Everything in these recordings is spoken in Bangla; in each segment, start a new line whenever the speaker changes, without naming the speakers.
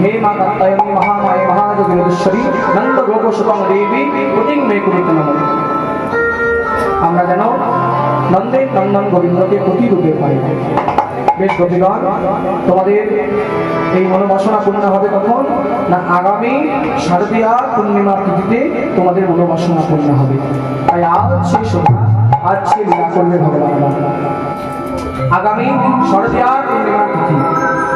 हे मां कात्यायनी महामाये महाजगदीश्वरी नंद गोप सुतम देवी প্রতিং মে কুরুতে নমঃ। আমরা যেন নন্দের নন্দন গোবিন্দকে প্রতি রূপে পাই। বেশ গোপীগণ, তোমাদের এই মনোবাসনা পূর্ণ হবে কখন না আগামী শারদীয়া পূর্ণিমা তিথিতে তোমাদের মনোবাসনা পূর্ণ হবে। তাই আজ সেই সময়, আজ সেই লীলা করবে ভগবান। আগামী শারদীয়া পূর্ণিমা তিথি,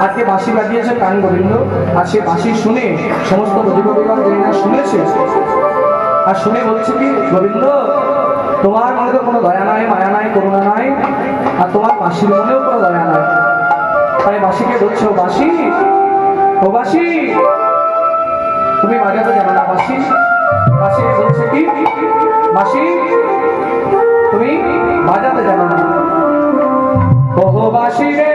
আজকে বাঁশি বাজিয়েছে প্রাণ গোবিন্দ। আর সে বাঁশি শুনে সমস্ত গোপীগণ যিনি শুনেছে আর শুনে বলছে কি, গোবিন্দ তোমার মনে তো কোনো দয়া নাই, মায়া নাই, করুণা নাই, আর তোমার বাঁশির মনেও কোনো দয়া নাই। তাই বাঁশিকে বলছে, ও বাঁশি, ও বাঁশি, তুমি বাজাতে জানো না বাঁশি? বাঁশি বলছে কি, বাঁশি তুমি বাজাতে জানো না। ওহো বাঁশি রে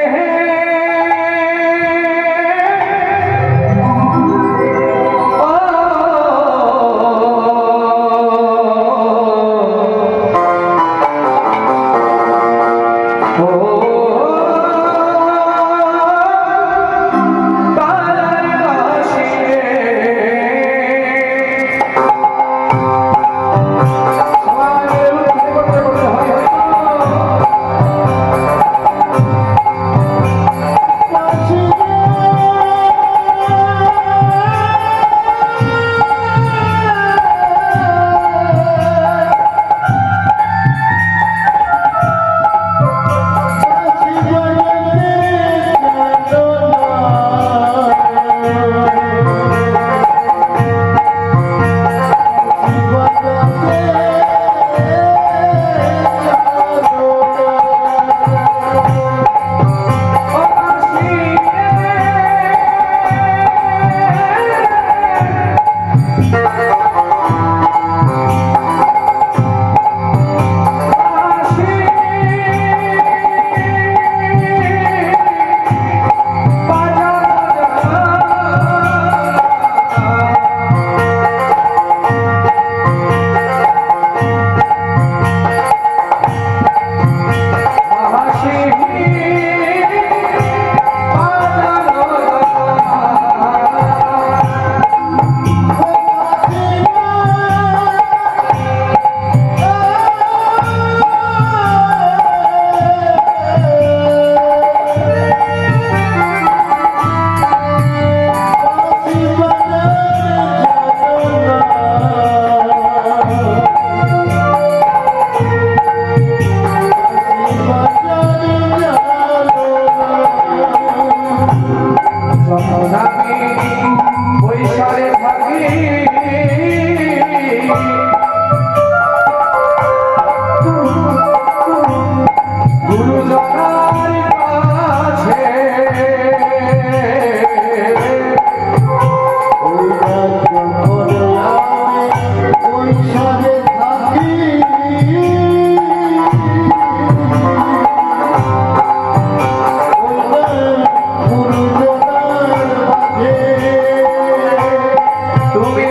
তুমি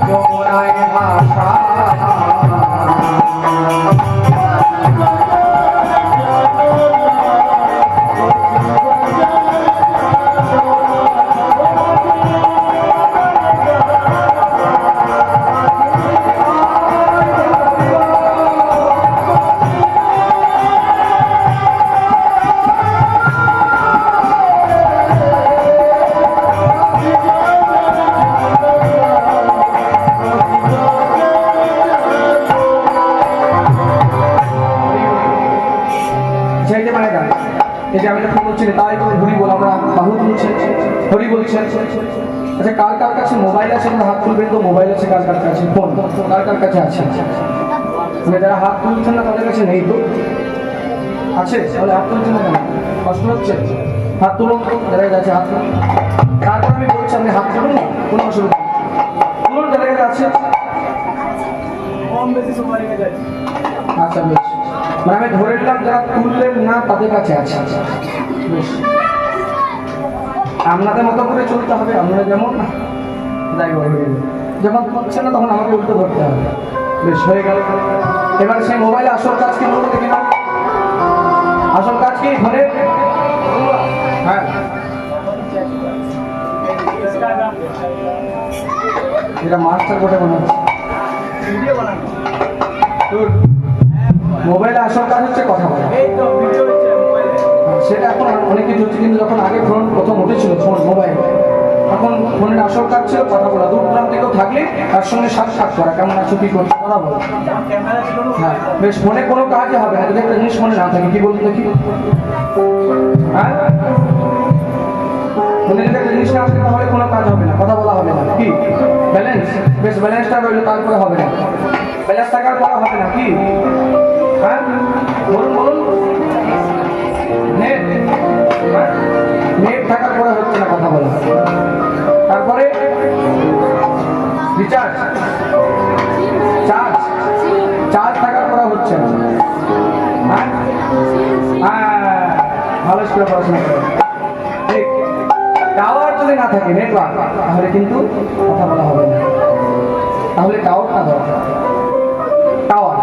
যমুনায় ভাষা যাইতে পারে না। এই যে আমি তো বলছি তাই হরি বল, আমরা বাহু তুলছি হরি বলছেন। আচ্ছা, কার কার কাছে মোবাইল আছে? আমরা হাত তুলবেন তো। মোবাইল আছে কার কার কাছে? ফোন কার কার কাছে আছে? মানে যারা হাত তুলছেন না তাদের কাছে নেই তো আছে? তাহলে হাত তুলছেন না কেন? কষ্ট হচ্ছে? হাত তুলুন, যারা কাছে হাত তুলুন। তারপর আমি বলছি আপনি হাত তুলুন, কোনো অসুবিধা নেই, তুলুন যারা কাছে আছে। কম বেশি সময় লেগে যায়। আচ্ছা বেশ, মানে আমি ধরে নিলাম যারা তুললেন না তাদের কাছে আছে। বেশ, আপনাদের মতো করে চলতে হবে। আপনারা যেমন যখন তুলছেন না তখন আমাকে উল্টো ধরতে হবে। বেশ, হয়ে গেল। এবার সেই মোবাইলে আসল কাজ কি বলতে দেখি না? আসল কাজ কি ধরে? হ্যাঁ, এটা মাস্টার কোটে মনে হচ্ছে। মোবাইলে আসল কাজ হচ্ছে কথা বলা। সেটা এখন অনেক কিছু হচ্ছে, কিন্তু যখন আগে ফোন প্রথম উঠেছিল ফোন মোবাইল, তখন ফোনের আসল কাজ ছিল কথা বলা। দূর দূরান্ত থেকেও থাকলে তার সঙ্গে সাক্ষাৎ করা, কেমন আছো কি করছো কথা বলা। হ্যাঁ বেশ, ফোনে কোনো কাজই হবে না যদি একটা জিনিস মনে না থাকে। কি বলুন দেখি? হ্যাঁ, ফোনে যদি একটা জিনিস না আসে তাহলে কোনো কাজ হবে না, কথা বলা হবে না। কি ব্যালেন্স? বেশ, ব্যালেন্সটা রইল, তারপরে হবে না। ব্যালেন্স থাকার পরে হবে না। কি? হ্যাঁ বলুন বলুন। নেট, নেট থাকার পরে হচ্ছে না কথা বলা। তারপরে রিচার্জ, চার্জ, চার্জ থাকার পরে হচ্ছে না। হ্যাঁ হ্যাঁ, ভালো করে পড়াশোনা করে। ঠিক, টাওয়ার যদি না থাকে, নেটওয়ার্ক, তাহলে কিন্তু কথা বলা হবে না। তাহলে টাওয়ারটা দরকার। টাওয়ার,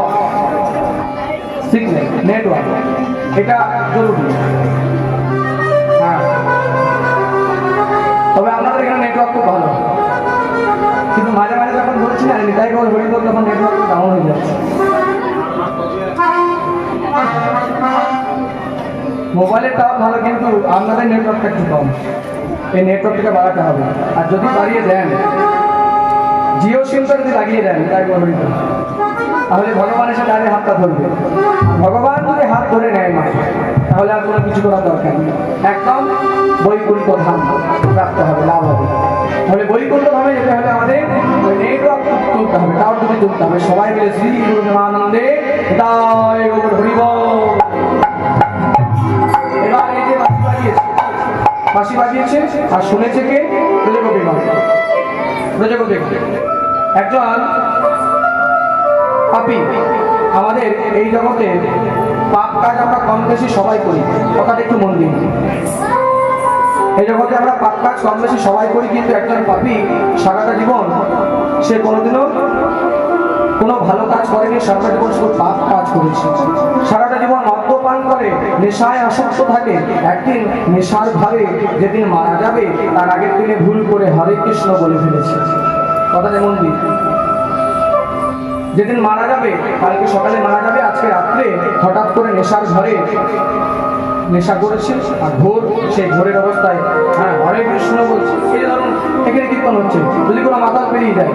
সিগন্যাল, নেটওয়ার্ক, এটা জরুরি। হ্যাঁ, তবে আপনাদের এখানে নেটওয়ার্ক খুব ভালো, কিন্তু মাঝে মাঝে যখন বলছি না নিতাই গৌর হরি বল, তখন নেটওয়ার্ক ডাউন হয়ে যাচ্ছে। মোবাইলের টাওয়ার ভালো, কিন্তু আপনাদের নেটওয়ার্কটা একটু কম। এই নেটওয়ার্কটা বাড়াতে হবে। আর যদি বাড়িয়ে দেন, জিও সিমটা যদি লাগিয়ে দেন নিতাই গৌর হরি বল, তাহলে ভগবান এসে তাদের হাতটা ধরবে। ভগবান যদি হাত ধরে নেয় মা, তাহলে আর কোনো কিছু করার দরকার নেই। একদম বৈকুণ্ঠ ধাম প্রাপ্ত হবে, লাভ হবে। তাহলে বৈকুণ্ঠ ধামে যেতে হলে আমাদের নেটওয়ার্ক তুলতে হবে, টাওয়ার দুটি তুলতে হবে। সবাই মিলে শ্রী গুরু প্রেমানন্দে নিতাই গৌর হরি বল। এবার এই যে বাঁশি বাজিয়েছে, বাঁশি বাজিয়েছে আর শুনেছে কে? প্রজাপতি বেগম। প্রজাপতি বেগম একজন পাপী। আমাদের এই জগতে পাপ কাজ আমরা কম বেশি সবাই করি, কথাটা একটু মন দিন। এই জগতে আমরা পাপ কাজ কম বেশি সবাই করি, কিন্তু একজন পাপী সারাটা জীবন সে কোনোদিনও কোনো ভালো কাজ করেনি, সারাটা জীবন শুধু পাপ কাজ করেছে। সারাটা জীবন মদ্যপান করে, নেশায় আসক্ত থাকে। একদিন নেশার ভাবে যেদিন মারা যাবে, তার আগের দিনে ভুল করে হরে কৃষ্ণ বলে ফেলেছে। কথাটা মন দিন। যেদিন মারা যাবে, কালকে সকালে মারা যাবে, আজকে রাত্রে হঠাৎ করে নেশার ঘরে নেশা করেছে, আর ভোর সেই ভোরের অবস্থায় হ্যাঁ হরে কৃষ্ণ বলছে। এই যে ধরুন এখানে কীর্তন হচ্ছে, যদি কোনো মাথা পেরিয়ে যায়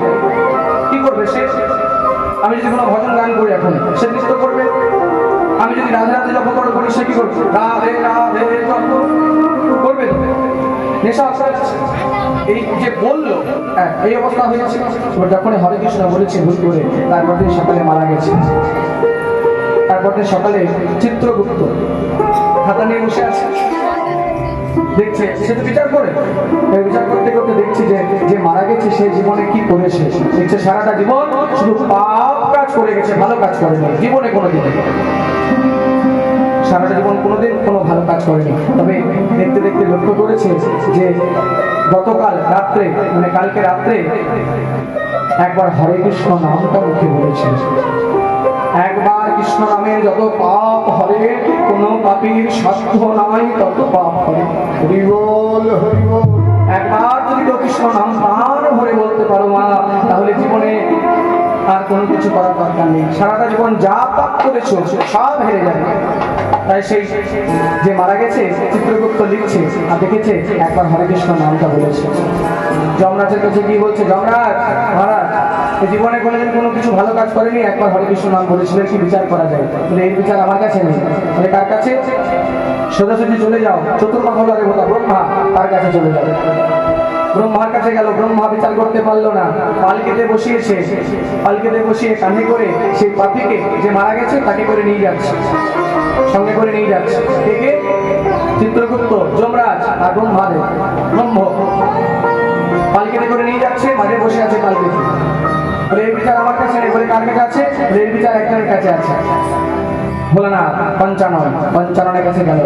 কি করবে সে? আমি যদি কোনো ভজন গান করি এখন, সে নৃত্য করবে। আমি যদি রাধে রাধে জপ করি, সে কি করবে? রাধে রাধে জপ করবে। নেশা এই যে বললো, এই অবস্থা হয়েছে। যখন হরে কৃষ্ণ বলেছে ভুল করে, তারপর দিন সকালে মারা গেছে। তারপর দিন সকালে চিত্রগুপ্ত খাতা নিয়ে বসে আছে, দেখছে। সে তো বিচার করে, বিচার করতে করতে দেখছে যে মারা গেছে সে জীবনে কি করেছে। দেখছে সারাটা জীবন শুধু পাপ কাজ করে গেছে, ভালো কাজ করেনি জীবনে কোনো দিন। সারাটা জীবন কোনোদিন কোনো ভালো কাজ করেনি, তবে দেখতে দেখতে লক্ষ্য করেছে যে গতকাল রাত্রে মানে কালকে রাত্রে একবার হরে কৃষ্ণ নামটা মুখে বলেছে। একবার কৃষ্ণ নামে যত পাপ হরে, কোন পাপীর সাধ্য নাই তত পাপ হরে। হরি বল হরি বল। একবার যদি তো কৃষ্ণ নাম প্রাণ ভরে বলতে পারো মা, তাহলে জীবনে আর কোনো কিছু করার দরকার নেই। সারাটা জীবন যা পাপ করেছো সব হেরে যাবে। তাই সেই যে মারা গেছে চিত্রগুপ্ত লিখছে আর দেখেছে একবার হরে কৃষ্ণ নামটা বলেছে। যমরাজের কাছে কি বলছে, যমরাজ মহারাজ এই জীবনে কোনোদিন কোনো কিছু ভালো কাজ করেনি, একবার হরে কৃষ্ণ নাম বলেছিলেন, কি বিচার করা যায়? বলে এই বিচার আমার কাছে নেই। বলে কার কাছে? সোজাসুজি চলে যাও, চতুর্মা হলারে বোতা ব্রহ্মা, তার কাছে চলে যাবে। ব্রহ্মার কাছে গেল, ব্রহ্মা বিচার করতে পারলো না, পালকিতে বসিয়েছে, পালকিতে বসিয়ে কাঁধে করে সেই পাপিকে যে মারা গেছে তাকে করে নিয়ে যাচ্ছে, সঙ্গে করে নিয়ে যাচ্ছে। কে? চিত্রগুপ্ত, যমরাজ আর ব্রহ্মাদেব। ব্রহ্ম পালকিতে করে নিয়ে যাচ্ছে, মাঝে বসে আছে পালকিতে। বলে এই বিচার আমার কাছে নেই। বলে কার কাছে আছে? বলে এই বিচার একজনের কাছে আছে। ভোলানাথ পঞ্চানন, পঞ্চাননের কাছে গেল।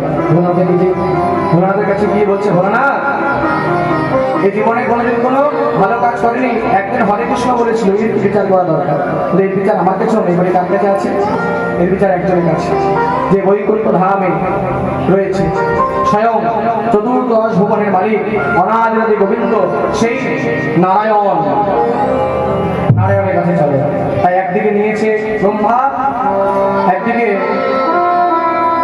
ভোলানাথের কাছে গিয়ে বলছে, ভোলানাথ এই জীবনে কোনোদিন কোনো ভালো কাজ করেনি, একদিন হরে কৃষ্ণ বলেছিল, এর বিচার করা দরকার। এর বিচার আমার কাছেও নেই। বলে কার কাছে আছে? এর বিচার একজনের কাছে, যে বৈকুণ্ঠ ধামে রয়েছে, স্বয়ং চতুর্দশ ভুবনের মালিক অনাদি গোবিন্দ, সেই নারায়ণ, নারায়ণের কাছে চলে। তাই একদিকে নিয়েছে ব্রহ্মা, একদিকে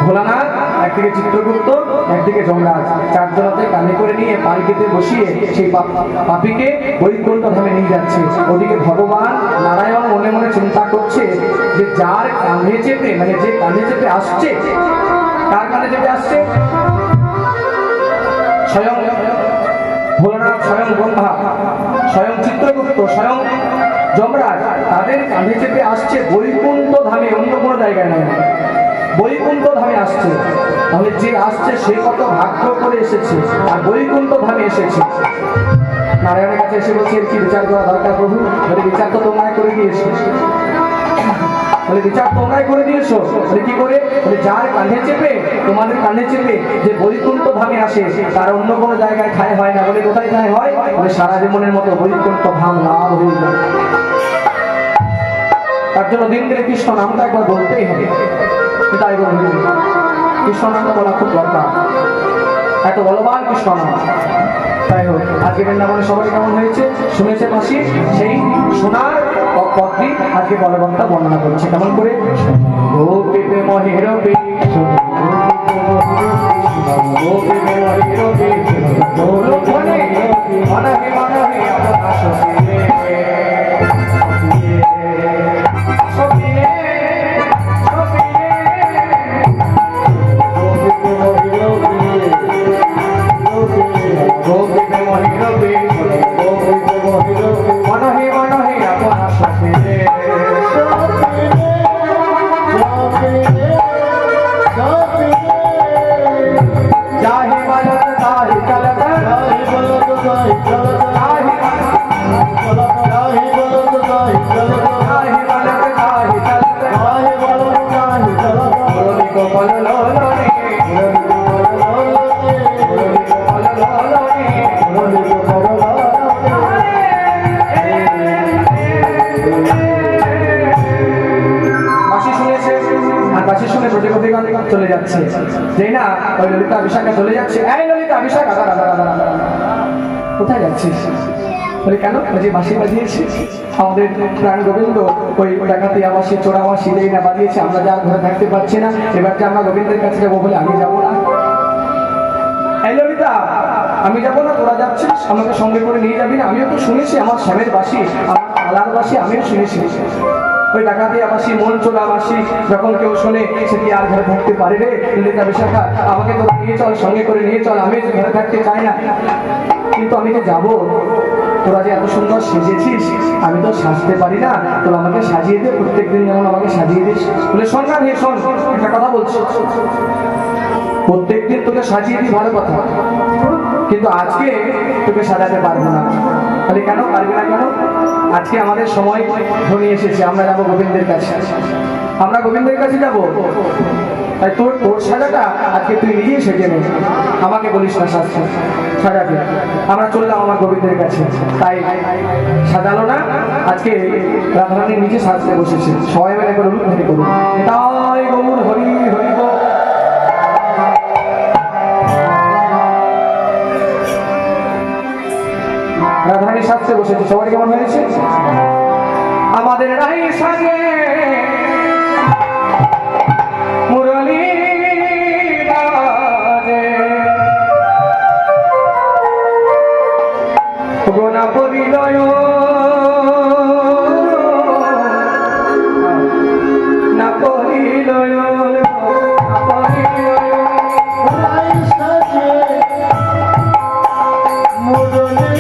ভোলানাথ, একদিকে চিত্রগুপ্ত, একদিকে যমরাজ, চারজনতে কানে করে নিয়ে পালকিতে বসিয়ে সেই পাপীকে বৈকুণ্ঠ ধামে নিয়ে যাচ্ছে। ওদিকে ভগবান নারায়ণ মনে মনে চিন্তা করছে যে যার কানে চেপে, মানে যে কানে চেপে আসছে, কার কানে চেপে আসছে? স্বয়ং ভোলানাথ, স্বয়ং ব্রহ্মা, স্বয়ং চিত্রগুপ্ত, স্বয়ং যমরাজ, তাদের কানে চেপে আসছে বৈকুণ্ঠ ধামে, অন্য কোনো জায়গায় নয়, বৈকুণ্ঠ ধামে আসছে। তাহলে যে আসছে সে কত ভাগ্য করে এসেছে, আর বৈকুণ্ঠ ধামে এসেছে। নারায়ণের কাছে এসে বলছে কি বিচার করা দরকার প্রভু? বলে বিচার তো তোমরাই করে দিয়েছো। বলে বিচার তোমরাই করে দিয়েছো? বলে কি করে? বলে যার কাঁধে চেপে, তোমাদের কাঁধে চেপে যে বৈকুণ্ঠ ধামে আসে, তার অন্য কোনো জায়গায় ঠাঁই হয় না। বলে কোথায় ঠাঁই হয়? বলে সারা জীবনের মতো বৈকুণ্ঠ ধাম লাভ হয়ে যায়। তার জন্য দিন দিনে কৃষ্ণ নামটা একবার বলতেই হবে। তাই বলবে কৃষ্ণ নামটা বলা খুব দরকার, এত বলবান কৃষ্ণ নাম। তাই হোক, আজকে বৃন্দাবনে সবাই কেমন হয়েছে শুনেছে মাসি, সেই সোনার পত্রী আজকে বলবন্তা বর্ণনা করছে। কেমন করে? গোপীতে মহিরবি চলে যাচ্ছে, যেই না ওই ললিতা বিশাখা চলে যাচ্ছে। এই ললিতা বিশাখা, কোথায় যাচ্ছিস? বলে কেন? যে বাঁশি বাজিয়েছি আমাদের প্রাণ গোবিন্দ, ওই ডাকাতি আবাসী চোরাবাসী যেই না বাজিয়েছে, আমরা যা ঘরে থাকতে পারছি না, এবার যে আমরা গোবিন্দের কাছে যাবো। বলে আমি যাবো না। এই ললিতা আমি যাবো না, তোরা যাচ্ছিস, আমাকে সঙ্গে করে নিয়ে যাবি না? আমিও তো শুনেছি আমার স্বামীর বাসী, আমার আলার বাসী, আমিও শুনেছি। ওই ডাকাতি আবাসী মন চোরাবাসী যখন কেউ শোনে, সে কি আর ঘরে থাকতে পারে রে? ললিতা বিশাখা আমাকে তোরা নিয়ে চল, সঙ্গে করে নিয়ে চল, আমি ঘরে থাকতে চাই না। কিন্তু আমি যে যাবো, তোরা যে এত সুন্দর সেজেছিস, আমি তো সাজতে পারি না, তোরা আমাকে সাজিয়ে দে, প্রত্যেকদিন যেমন আমাকে সাজিয়ে দিস। বলে শোন না হে, শোন একটা কথা বলছি, প্রত্যেকদিন তোকে সাজিয়ে দিই ভালো কথা, কিন্তু আজকে তোকে সাজাতে পারবো না। তাহলে কেন পারবি না? কেন? আজকে আমাদের সময় ঘনিয়ে এসেছে, আমরা যাবো গোবিন্দের কাছে, আমরা গোবিন্দের কাছে যাবো। তাই তোর তোর সাজাটা আজকে তুই নিজেই সেজে নে, আমাকে বলিস না সাজতে সাজাতে। আমরা চললাম আমার গোবিন্দের কাছে, তাই সাজালো না, আজকে রাধারানী নিজে সাজতে বসেছে। সবাই মিলে করে রূপ ধরে করুন, তাই গৌর হরি হরি গো। রাধারানী সাজতে বসেছে, সবাই কেমন হয়েছে? আমাদের রাই সাজে মুরলী বাজে, গোনা পরিলয় না পরিলয় না পরিলয়
রাই সাজে মুরলী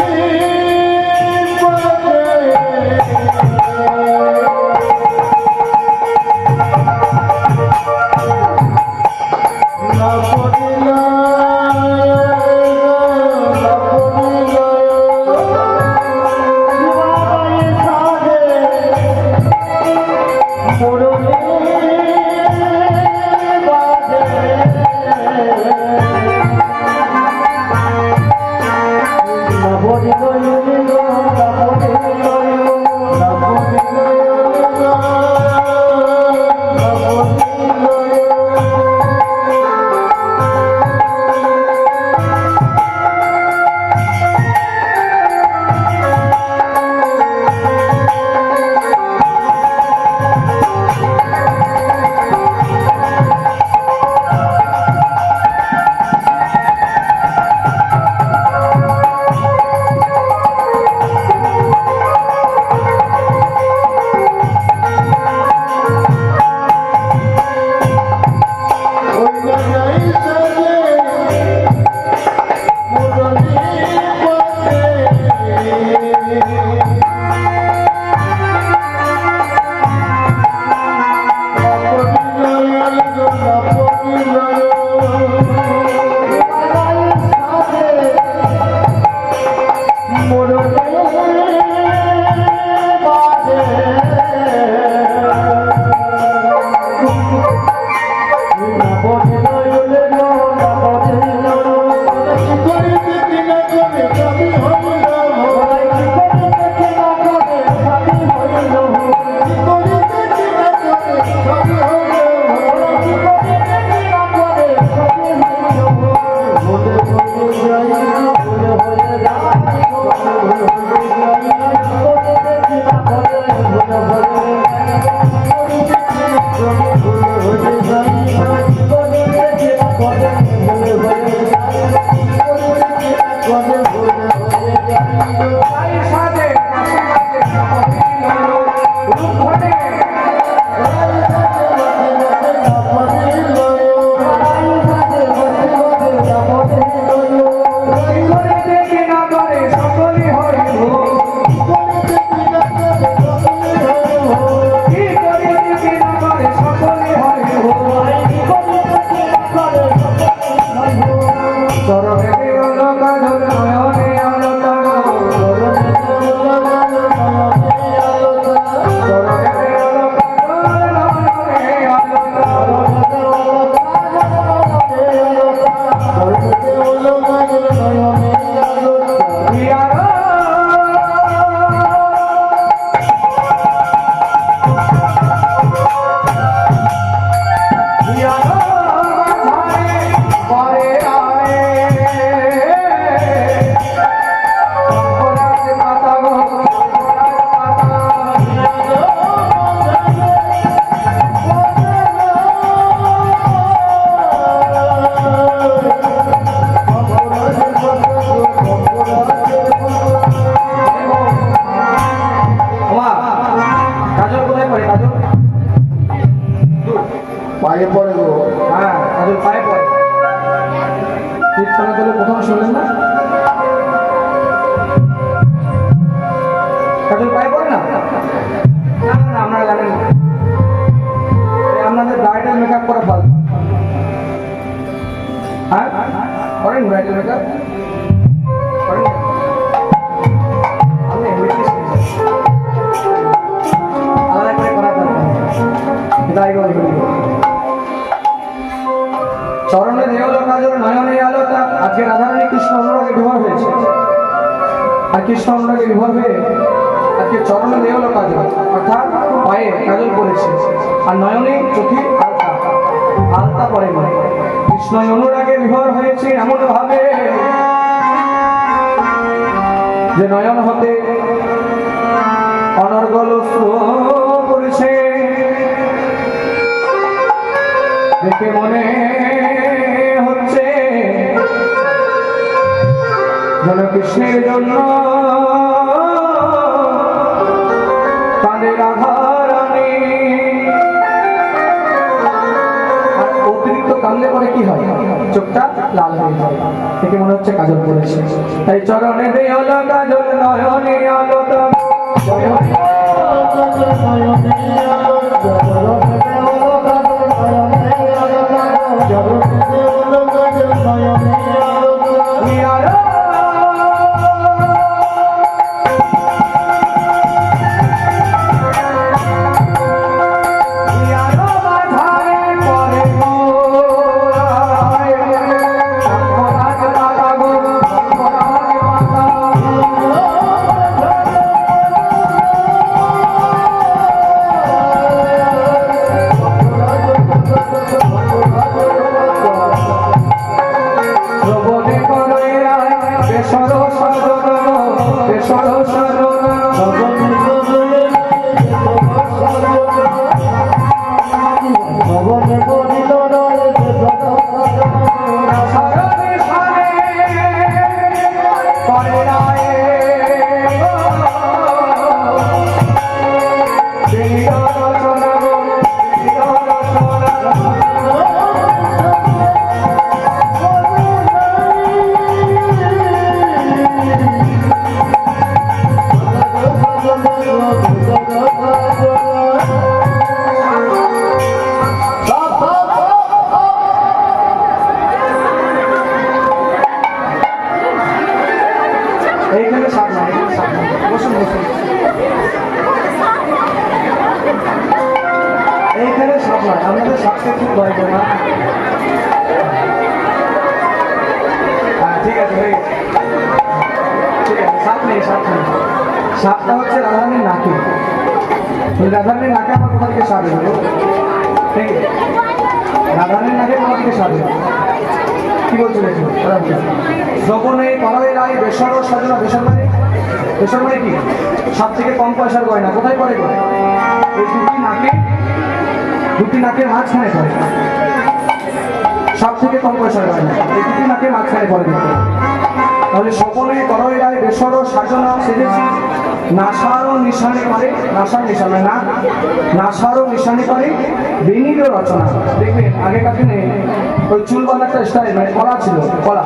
পায়ে পড়ে গো।
হ্যাঁ তাদের পায়ে পড়ে। কীর্তনে তাহলে প্রথম শুনলেন না, তাদের পায়ে পড়ে না? না না আপনারা জানেন না, আপনাদের ব্রাইডাল মেকআপ করা ভালো। হ্যাঁ করেন ব্রাইডাল মেকআপ করেন? আলাদা করে করা দরকার। তাই বলবো আজকে রাধারানী কৃষ্ণ অনুরাগে বিভোর হয়েছে, আর কৃষ্ণ অনুরাগে বিভোর হয়ে আজকে চরণে দেহ হলো কাজল, অর্থাৎ পায়ে কাজল পড়েছে, আর নয়নে চোখে আলতা, আলতা পরে নয়। কৃষ্ণ অনুরাগে বিভোর হয়েছে এমন ভাবে যে নয়ন হতে অনর্গল অশ্রু পড়েছে। দেখে মনে হচ্ছে যেন কৃষ্ণের জন্য তাদের রাধারানী। আর অতিরিক্ত কাঁদলে পরে কি হয়, চোখটা লাল হয়ে যায়, দেখে মনে হচ্ছে কাজল পড়েছে। তাই চরণে দেওয়াল কাজল, নয়নে আলোটা, এইখানে সাপ না, এখানে সাপ না, বসুন বসুন, এইখানে সাপ নয়, আমাদের সাপকে খুব ভয় করে না। ঠিক আছে, হয়ে গেছে, ঠিক আছে, সাপ নেই, সাপ নেই। সাপটা হচ্ছে রাধারানীর নাকে, রাধারানীর নাকে আমার কোথা থেকে সাপ এলো, ঠিক আছে, রাধারানীর নাকে কোথা থেকে সাপ এলো, কি বলছো দেখুন। যখনে পাড়ায় রায় বেসর সাজনা, বেসর মানে, বেসর মানে কি, সব থেকে কম পয়সার গয়না কোথায় পড়ে করে, এই দুটি নাকের মাঝখানে পড়ে, সব থেকে কম পয়সার গয়না এই দুটি নাকের মাঝখানে পড়ে দেখতে। তাহলে সকলে করয় রায় বেসর সাজনা সেজেছি, নাসারও নিশানে করে, নাসার নিশানে না, নাসারও নিশানে করে বেনিরও রচনা। দেখবেন আগেকার দিনে ওই চুল বাঁধার একটা স্টাইল, মানে কলা ছিল, কলা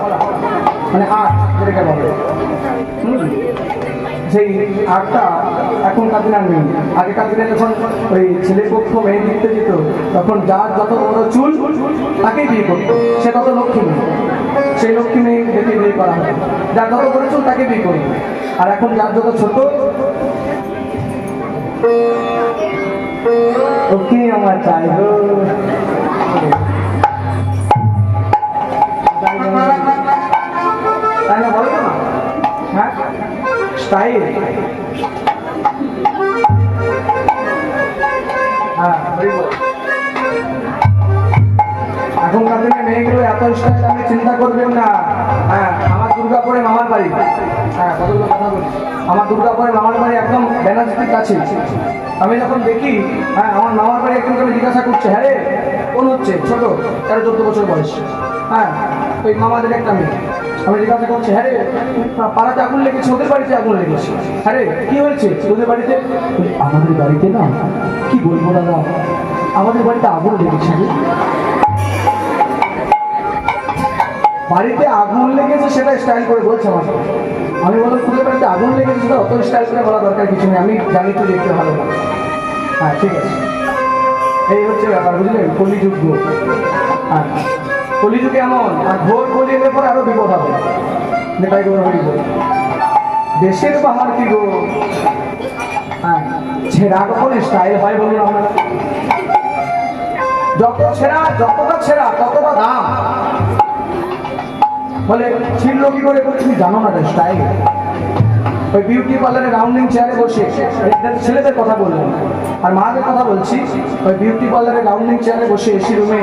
মানে আট যেটাকে বলে, সেই আটটা এখনকার দিনে আর নেই। আগেকার দিনে যখন ওই ছেলে পক্ষ মেয়ে দেখতে যেত, তখন যার যত বড় চুল তাকেই বিয়ে করতো, সে তত লক্ষ্মী মেয়ে, সেই লক্ষ্মী মেয়ে দেখে বিয়ে করা হয়, যার যত বড় চুল তাকে বিয়ে করবে। আর এখন যার যত ছোট, ওকে আমার চাই গো, তাই না বলো না, হ্যাঁ স্টাইল, হ্যাঁ এখনকার দিনে মেয়েগুলো এত স্টাইল আপনি চিন্তা করবেন না। হ্যাঁ আমার দুর্গাপুরে মামার বাড়ি, হ্যাঁ কতগুলো কথা বলি, আমার দুর্গাপুরে মামার বাড়ি একদম ব্যানার্জির কাছে। আমি যখন দেখি, হ্যাঁ আমার মামার বাড়ি একদম আমি জিজ্ঞাসা করছে, হ্যাঁ রে কোন হচ্ছে, ছোট 13-14 বছর বয়স, হ্যাঁ ওই মামাদের একটা মেয়ে, আমি জিজ্ঞাসা করছি, হ্যাঁ রে পাড়াতে আগুন লেগেছে, ওদের বাড়িতে আগুন লেগেছে, হ্যাঁ রে কি হয়েছে তোদের বাড়িতে, আমাদের বাড়িতে না, কি বলবো দাদা, আমাদের বাড়িতে আগুন লেগেছে, বাড়িতে আগুন লেগেছে সেটা স্টাইল করে বলছে আমার। আমি বললাম তোদের বাড়িতে আগুন লেগেছে সেটা অত স্টাইল করে বলা দরকার কিছু নেই, আমি জানি তো দেখতে ভালো না। হ্যাঁ ঠিক আছে, এই হচ্ছে ব্যাপার, বুঝলেন, কলিযুগ। হ্যাঁ কলিযুগে এমন, আর ভোর কলি এলে পরে আরো বিপদ হবে। নেতাই গৌর হরি বল, দেশের বাহার কি গো, হ্যাঁ ছেঁড়া কখন স্টাইল হয় বলুন আপনারা, যত ছেঁড়া, যতটা ছেঁড়া ততটা দাম। বলে ছিল কি করে তুমি জানো না স্টাইল। ওই বিউটি পার্লারে রাউন্ডিং চেয়ারে বসে ছেলেদের কথা বললাম আর মাদের কথা বলছি। ওই বিউটি পার্লারে রাউন্ডিং চেয়ারে বসে এসি রুমে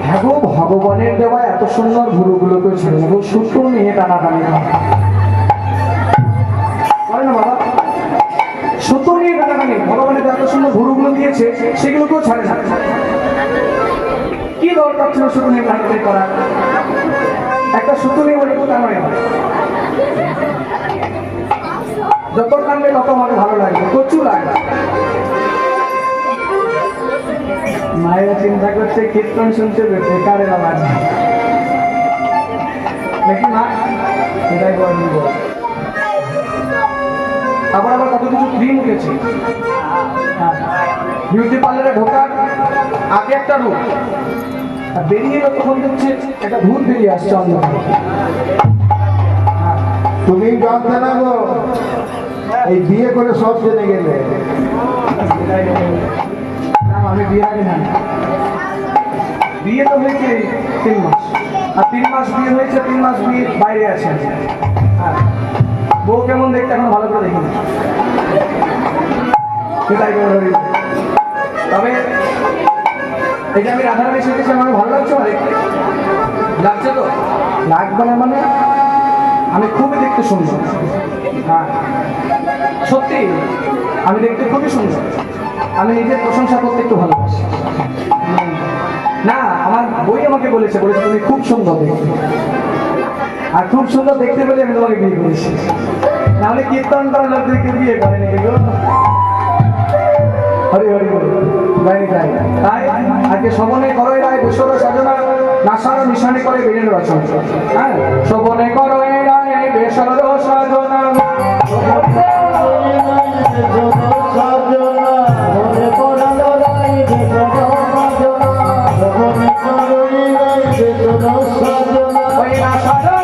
হ্যাঁ গো ভগবানের দেওয়া এত সুন্দর ভুরুগুলোকে ছেড়ে নেবো সূত্র নিয়ে টানাটানি করে না বাবা, সূত্র নিয়ে টানাটানি। ভগবানের এত সুন্দর ভুরুগুলো দিয়েছে সেগুলোকেও ছাড়ে না। কি দরকার ছিল সূত্র নিয়ে টানাটানি করার? একটা সূত্র নিয়ে বলে টানাটানি যত কানবে তত আমাকে ভালো লাগবে, প্রচুর লাগবে। মায়েরা চিন্তা করছে কীর্তন শুনতে বেকারের আওয়াজ নাকি মা, এটাই বলব। আবার আবার কত কিছু ক্রিম উঠেছে। বিউটি পার্লারে ঢোকার আগে একটা রূপ, আর বেরিয়ে এলো তখন দেখছে একটা ভূত বেরিয়ে আসছে অন্ধকার।
তুমি জানতে না গো, এই বিয়ে করে সব জেনে গেলে।
আমি বিয়ে আগে না, বিয়ে তো হয়েছে 3 মাস, আর 3 মাস বিয়ে হয়েছে, 3 মাস বিয়ে বাইরে আছে। বউ কেমন দেখতে এখন ভালো করে দেখিনি, সেটাই করে ধরি। তবে এই যে আমি রাধারানী শিখেছি আমার ভালো লাগছে, না দেখতে লাগছে তো? লাগবে না মানে আমি খুবই দেখতে সুন্দর। হ্যাঁ সত্যি আমি দেখতে খুবই সুন্দর। আমি নিজের প্রশংসা করতে একটু ভালোবাসি। না আমার বই আমাকে বলেছে তুমি খুব সুন্দর দেখতে, আর খুব সুন্দর দেখতে পেলে আমি তোমাকে বিয়ে করেছি। নাহলে কীর্তন করা লোকদেরকে বিয়ে করেনি গো। হরি হরি বল গাই গাই। তাই আজকে শবনে করয় রায় বেসর সাজনা নাসার নিশানি করে বেরের রচনা। হ্যাঁ শবনে করয় রায় বেসর সাজনা ওই নাসার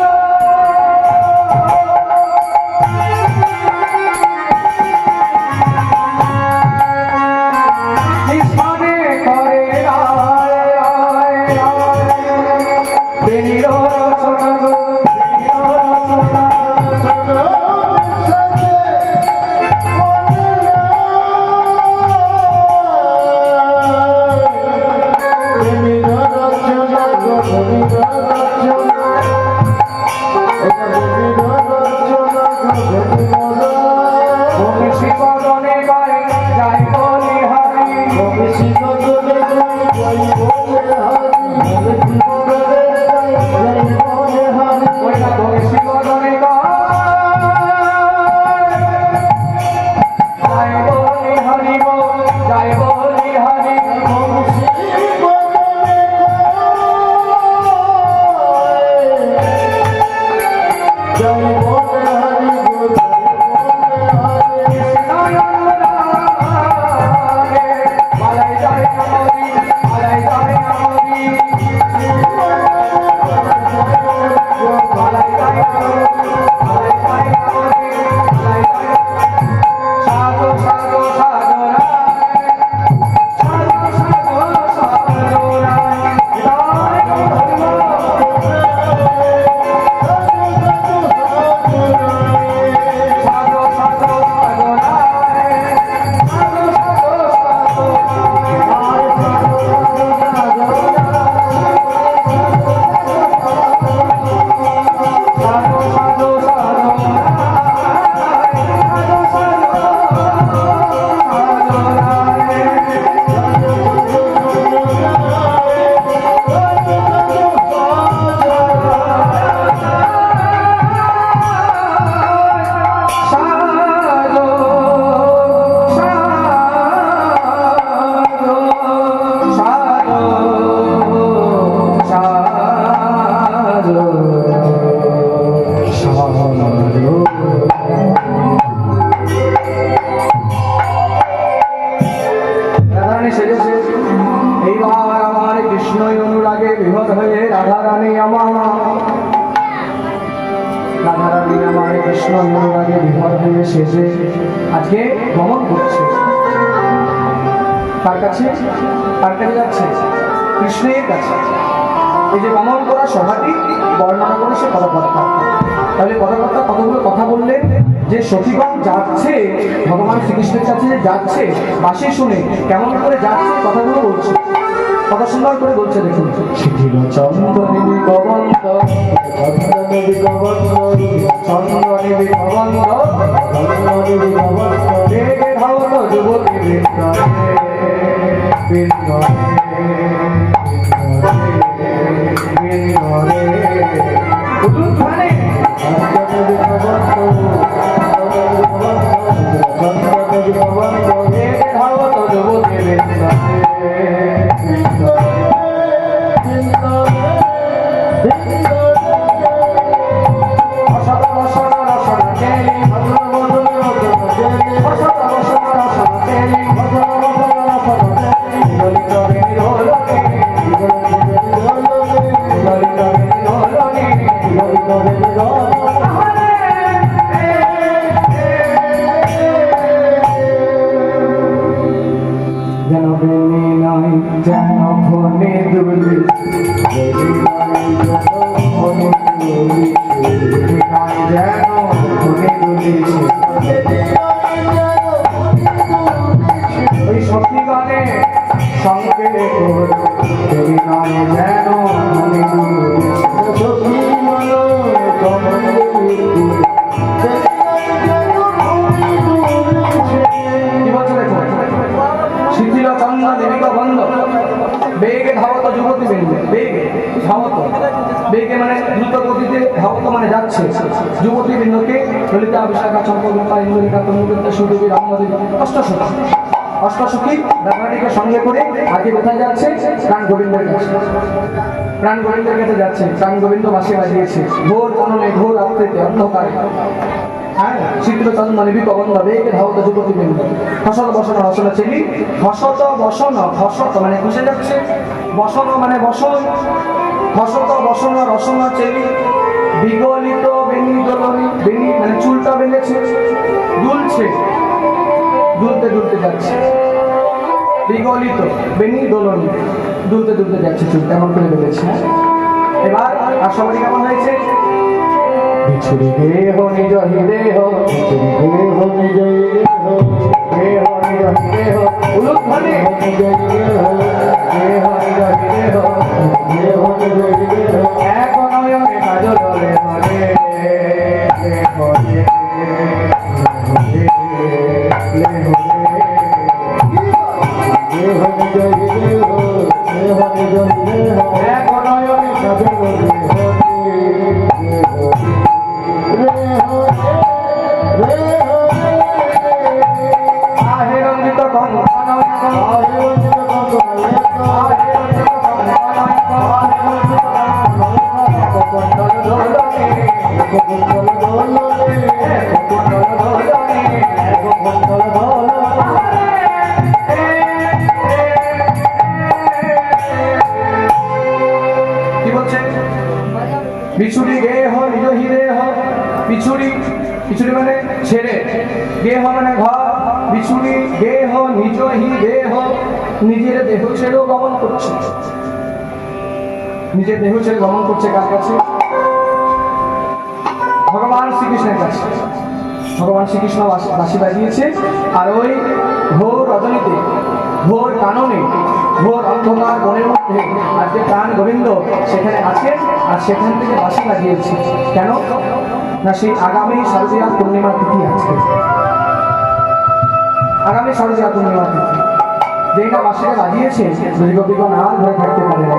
আজকে ভ্রমণ করছে কার কাছে? কার কাছে যাচ্ছে? কৃষ্ণের কাছে। এই যে গমন করা সভাটি বর্ণনা করে সে পদকর্তা। তাহলে পদকর্তা কতগুলো কথা বললেন যে সখীগণ যাচ্ছে ভগবান শ্রীকৃষ্ণের কাছে যে যাচ্ছে বাসি শুনে কেমন করে যাচ্ছে কথাগুলো বলছে, কত সুন্দর করে বলছে দেখুন।
শিথিল চন্দনী গবন্ত চন্দনী গবন্ত
চন্দনী বিভবন্ত
চন্দনী গবন্ত
বেগে ধাবত যুবতী বৃন্দরে বৃন্দরে বৃন্দরে উলুধ্বনি
চন্দনী গবন্ত চন্দনী গবন্ত
বেগে ধাবত যুবতী বৃন্দরে অসত বসন রসন কেলি অসত বসন রসন কেলি ললিত বিরোলনে ললিত বিরোলনে যেন বেনি নাই যেন ফোনে দুলি নাই যেন ফোনে দুলি ওই সখীগণে সঙ্গে দেবী নয় যেন ফোনে দুলি কি বলছে দেখো, শিথিল চন্দ্র দেবিকা বন্ধ বেগে ধাবত যুবতী বৃন্দ, বেগে ধাবত, বেগে মানে দ্রুত গতিতে ধাবত মানে যাচ্ছে যুবতী বৃন্দকে ললিতা বিশাখা চম্পা ইন্দ্রিকা তনুবিদ্যা সুদেবী রামদেবী অষ্টসখী দাদাটিকে সঙ্গে করে আগে কোথায় যাচ্ছে? প্রাণ গোবিন্দের কাছে, প্রাণ গোবিন্দের কাছে যাচ্ছে। প্রাণ গোবিন্দ বাসে বাজিয়েছে ঘোর কাননে ঘোর রাত্রিতে অন্ধকারে। হ্যাঁ, শীতল চন্দনী বিপবন্ধ বেগে ধাবত যুবতী বৃন্দ ফসল বসন রসনা চেলি ফসত বসন ফসত মানে খুশে যাচ্ছে, বসন মানে বসন, ফসত বসন রসনা চেলি বিগলিত বেনি দোলনি, বেনি মানে চুলটা বেঁধেছে দুলছে, দুলতে দুলতে যাচ্ছে, বিগলিত বেনি দোলনি দুলতে দুলতে যাচ্ছে চুল কেমন করে বেঁধেছে। এবার আর সবাই কেমন হয়েছে? বিছুরি দেহ নিজ হৃদেহ
দেহ নিজ
দেহ নিজ হৃদেহ উলুধ্বনি
নিজ দেহ
দেহ নিজ হৃদেহ
দেহ নিজ দেহ
এক নয়নে কাজল লে হরে লে হরে লে হরে
দেহ নিজ দেহ দেহ নিজ দেহ
এক নয়নে কাজল লে আহে রঞ্জিত কঙ্কন আহে রঞ্জিত কঙ্কন কুণ্ডল দোলনে কুণ্ডল দোলনে কুণ্ডল দোলনে কুণ্ডল দোলনে। কি বলছে? বিছুরি গেহ নিজ হৃদেহ, বিছুরি বিছুরি মানে ছেড়ে, গেহ মানে ঘর, বিছুরি গেহ নিজ হৃদেহ নিজের দেহ ছেড়েও গমন করছে, নিজের দেহ ছেড়ে গমন করছে কার কাছে? ভগবান শ্রীকৃষ্ণের কাছে। ভগবান শ্রীকৃষ্ণ বাঁশি বাজিয়েছে আর ওই ঘোর রজনীতে ঘোর কাননে ঘোর অন্ধকার বনের মধ্যে আজকে প্রাণ গোবিন্দ সেখানে আছেন আর সেখান থেকে বাঁশি বাজিয়েছে। কেন না সেই আগামী শারদীয়া পূর্ণিমা তিথি আছে, আগামী শারদীয়া পূর্ণিমা তিথি যেই না বাঁশিটা বাজিয়েছে গোপীগণ আর ঘরে থাকতে পারে না,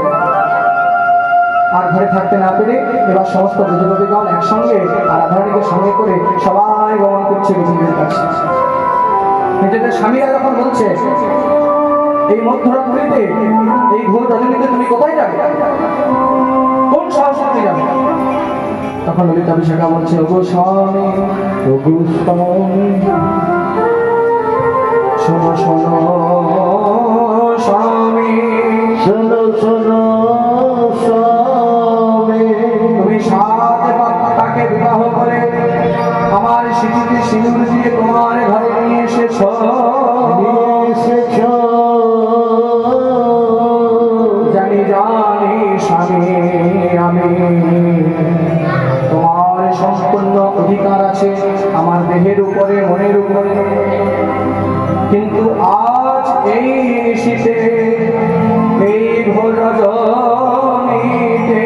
আর ঘরে থাকতে না পেরে এবার সমস্ত গোপীগণ একসঙ্গে আর রাধারানীকে সঙ্গে করে সবাই গমন করছে গোবিন্দের কাছে। নিজেদের স্বামীরা যখন বলছে এই মধ্যরাত্রিতে এই ঘোর রজনীতে তুমি কোথায় যাবে, কোন সাহস তুমি যাবে? তখন ললিতা বিশাখা বলছে ওগো স্বামী, ওগো স্বামী, শোনো শোনো স্বামী,
শোনো শোনো স্বামী,
তুমি সাত তাকে বিবাহ করে আমার স্মৃতিতে সিঁদুর দিয়ে তোমার ঘরে নিয়ে এসেছ, জানি জানি স্বামী উপরে মনের উপরে, কিন্তু আজ এই শীতে এই ঘোর রজনীতে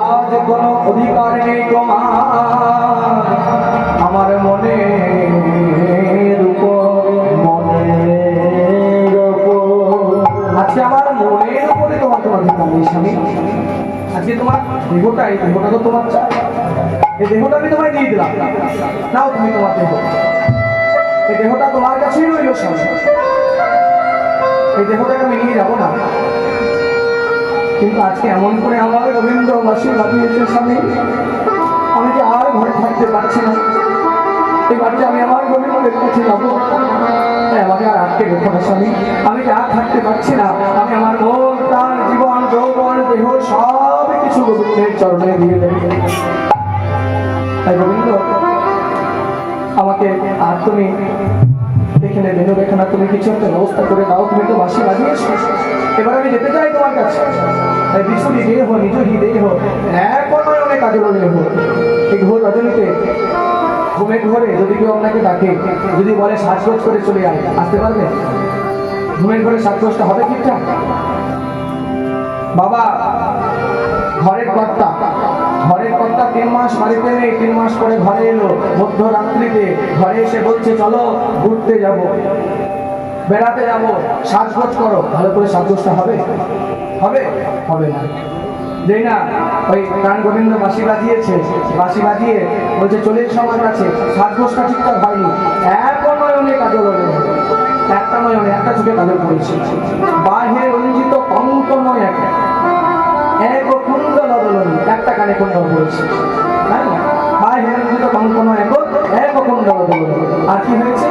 আজ কোনো অধিকার নেই তোমার আমার মনের উপর। আজকে আমার মনের উপরে তোমার অধিকার নেই স্বামী। আজকে তোমার দেহটা, এই দেহটা তো তোমার চাই, এই দেহটা আমি তোমায় দিয়ে দিলাম, নাও তুমি তোমার দেহ, এই দেহটা তোমার কাছেই রইল স্বামী। এই দেহটাকে আমি নিয়ে যাবো না, কিন্তু আজকে এমন করে আমার গোবিন্দবাসী বাঁধিয়েছে স্বামী, আমি যে আর ঘরে থাকতে পারছি না। এবার যে আমি আমার গোবিন্দের কাছে যাবো, আমাকে আর আটকে রেখো না স্বামী। আমি যে আর থাকতে পারছি না, আমি আমার মন প্রাণ জীবন যৌবন দেহ সব কিছু গোবিন্দের চরণে দিয়ে দেব। তাই গোবিন্দ আমাকে আর তুমি এখানে দেহ রেখো না, তুমি কিছু একটা ব্যবস্থা করে দাও। তুমি তো বাঁশি বাজিয়েছো, এবার আমি যেতে চাই তোমার কাছে। তাই বিশুরি দেহ নিজ হি দেহ এক নয়নে কাজল দেহ, এই ঘোর রজনীতে ঘুমের ঘরে যদি কেউ আপনাকে ডাকে, যদি বলে সাজগোজ করে চলে আয়, আসতে পারবে? ঘুমের ঘরে সাজগোজটা হবে ঠিকঠাক? বাবা ঘরের কর্তা, ঘরের কর্তা 3 মাস বাড়িতে নেই, 3 মাস পরে ঘরে এলো মধ্যরাত্রিতে, ঘরে এসে বলছে চলো ঘুরতে যাব, বেড়াতে যাব, সাজগোজ করো। ভালো করে সাজগোজটা হবে? হবে? হবে না। যেই না ওই গান গোবিন্দ বাঁশি বাজিয়েছে, বাঁশি বাজিয়ে বলছে চলে এসো আমার কাছে, সাজগোজটা ঠিকঠাক হয়নি, এক নয়নে কাজল হলো, একটা নয়নে একটা চোখে কাজল পড়েছে, বাহে রঞ্জিত কঙ্কনময় একটা, এক কুণ্ডল দলনী, একটা কানে কুণ্ডল পড়েছে, তাই না? বাহে রঞ্জিত কঙ্কন এক কুণ্ডল দলনী। আর কি হয়েছে?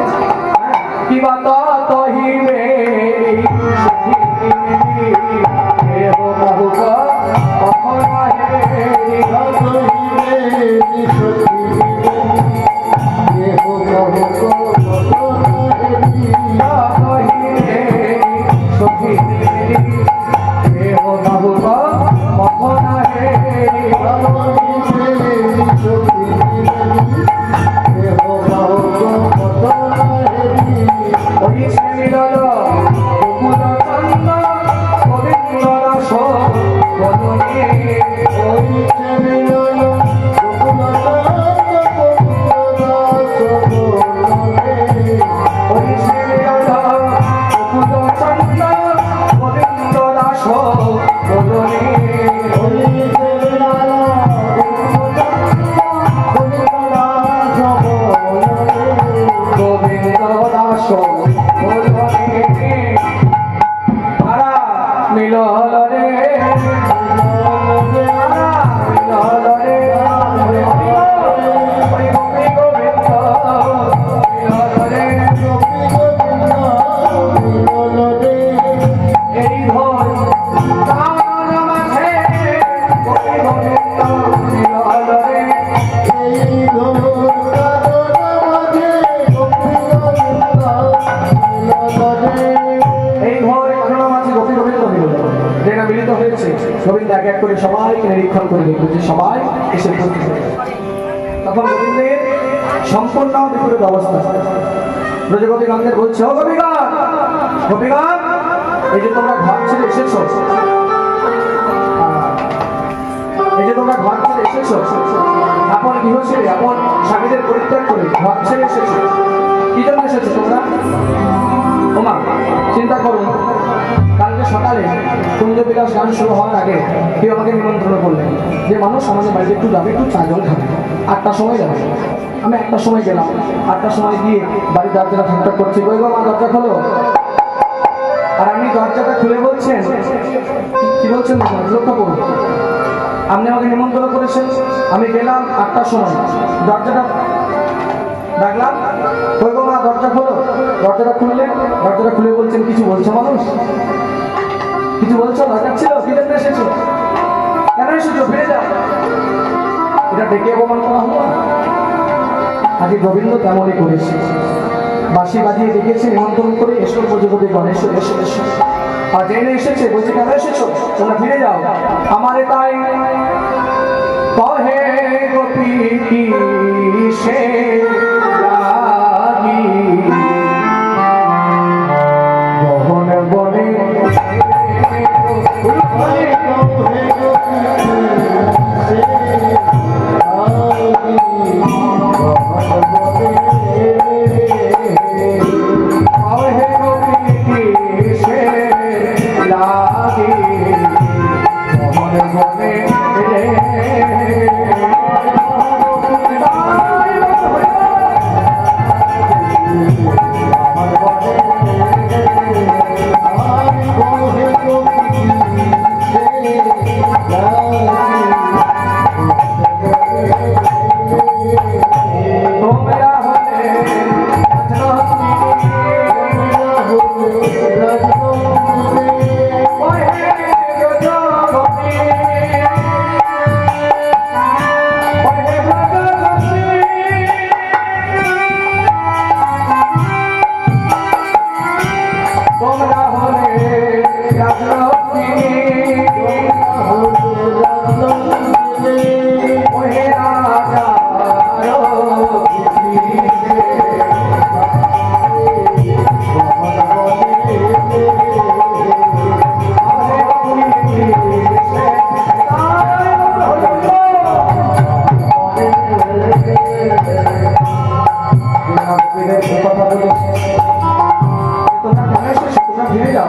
কি বাত কহিবে গোবিন্দ এক এক করে সবাইকে নিরীক্ষণ করে দেখলো যে সবাই এসে উপস্থিত হয়েছে। তখন গোবিন্দের সম্পূর্ণ বিপরীত অবস্থা। ব্রজগোপী গঙ্গের বলছে ও গোপীগণ, গোপীগণ এই যে তোমরা ঘর ছেড়ে এসেছো, এই যে তোমরা ঘর ছেড়ে এসেছো, আপন গৃহ ছেড়ে আপন স্বামীদের পরিত্যাগ করে ঘর ছেড়ে এসেছো, কি জন্য এসেছো তোমরা? ওমা চিন্তা করুন, কালকে সকালে কুঞ্জ বিলাস গান শুরু হওয়ার আগে কেউ আমাকে নিমন্ত্রণ করলেন যে মানুষ আমাদের বাড়িতে একটু যাবে, একটু চা জল খাবে, 8টার সময় যাবে। আমি 1টার সময় গেলাম, 8টার সময় গিয়ে বাড়ির দরজাটা ঠাকঠাক করছি, কই গো মা দরজা খোলো। আর আপনি দরজাটা খুলে বলছেন, কি বলছেন লক্ষ্য করুন, আপনি আমাকে নিমন্ত্রণ করেছেন, আমি গেলাম 8টার সময়, দরজাটা ডাকলাম, কই গো মা দরজা খোলো, দরজাটা খুললেন, দরজাটা খুলে বলছেন কিছু বলছো মানুষ, কিছু বলছো, দরকার ছিল, কি জন্য এসেছো, কেন এসেছো, ফিরে যাও। এটা ডেকে অপমান করা হলো না? আজকে গোবিন্দ তেমনই করেছে, বাঁশি বাজিয়ে ডেকেছে, নিমন্ত্রণ করে এসো প্রজাপতি গণেশ এসো এসো, আর জেনে এসেছে বলছে কেন এসেছো, তোমরা ফিরে যাও। আমারে তাই কহে গোপী গোপী কি সে লাগি মোহন বনে হে গোপী কি সে লাগি মোহন বনে তোমরা হলে তোমরা হলে ওহে রাজা কথা বলেছে তোমরা কেন এসেছো তোমরা ফিরে যাও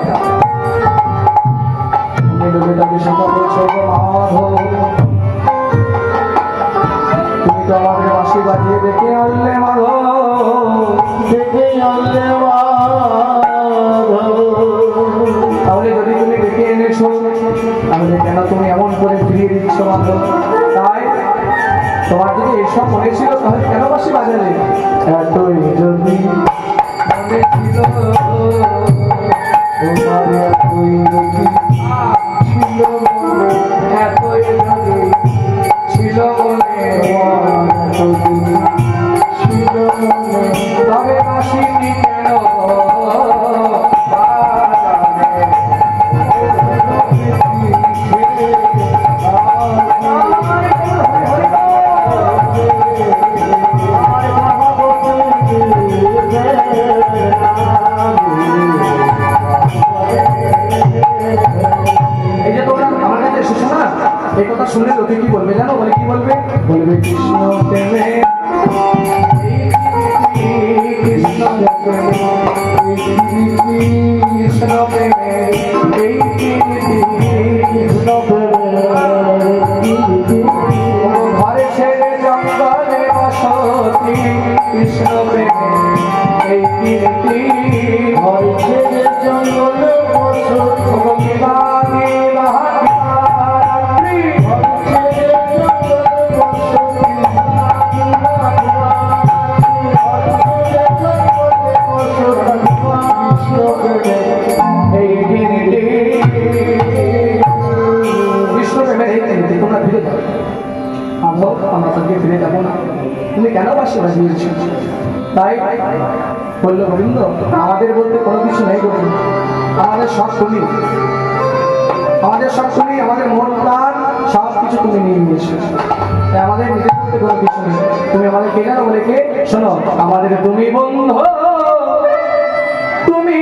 তুমি তো আমাদের বাঁশি বাজিয়ে ডেকে আনলে মাধব তাহলে যদি তুমি ডেকে এনেছো তাহলে কেন তুমি এমন করে ফিরিয়ে দিচ্ছ মাধব তাই তোমার যদি এসব মনে ছিল তাহলে কেন বাঁশি বাজালে এতই যদি মনে ছিল এতই যদি ছিল মনে তবে বাঁশিটি কেন এই যে তোমরা আমার কাছে এসেছো না এই কথা শুনলে লোকে কি বলবে জানো বলে কি বলবে বলবে কৃষ্ণ প্রেমে কৃষ্ণ প্রেমে এই কৃষ্ণ ঘরে ছেড়ে জঙ্গলে বসতি কৃষ্ণ প্রেমে এই কীর্তি ঘরে ছেড়ে জঙ্গলে বসতি আমরা তাকে ফিরে যাবো না তুমি কেন বাসি বাজিয়েছ তাই বললো গোবিন্দ আমাদের বলতে কোনো কিছু নেই গোবিন্দ আমাদের সব তুমি আমাদের মন প্রাণ সব কিছু তুমি নিয়ে নিয়েছো তাই আমাদের নিজের বলতে কোনো কিছু নেই তুমি আমাদের কে জানো বলে কে শোনো আমাদের তুমি বন্ধু তুমি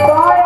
তাই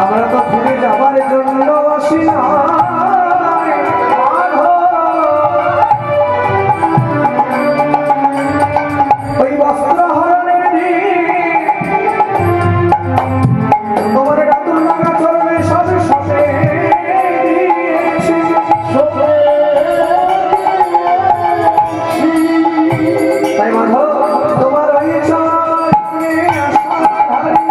আমরা তো ফিরে যাবার জন্য আসি না ওই বস্ত্র হরণের দিন তোমার রাতুল লাগা চলবে সাথে সাথে তাই মাধব তোমার ওই চরণে আশাধারী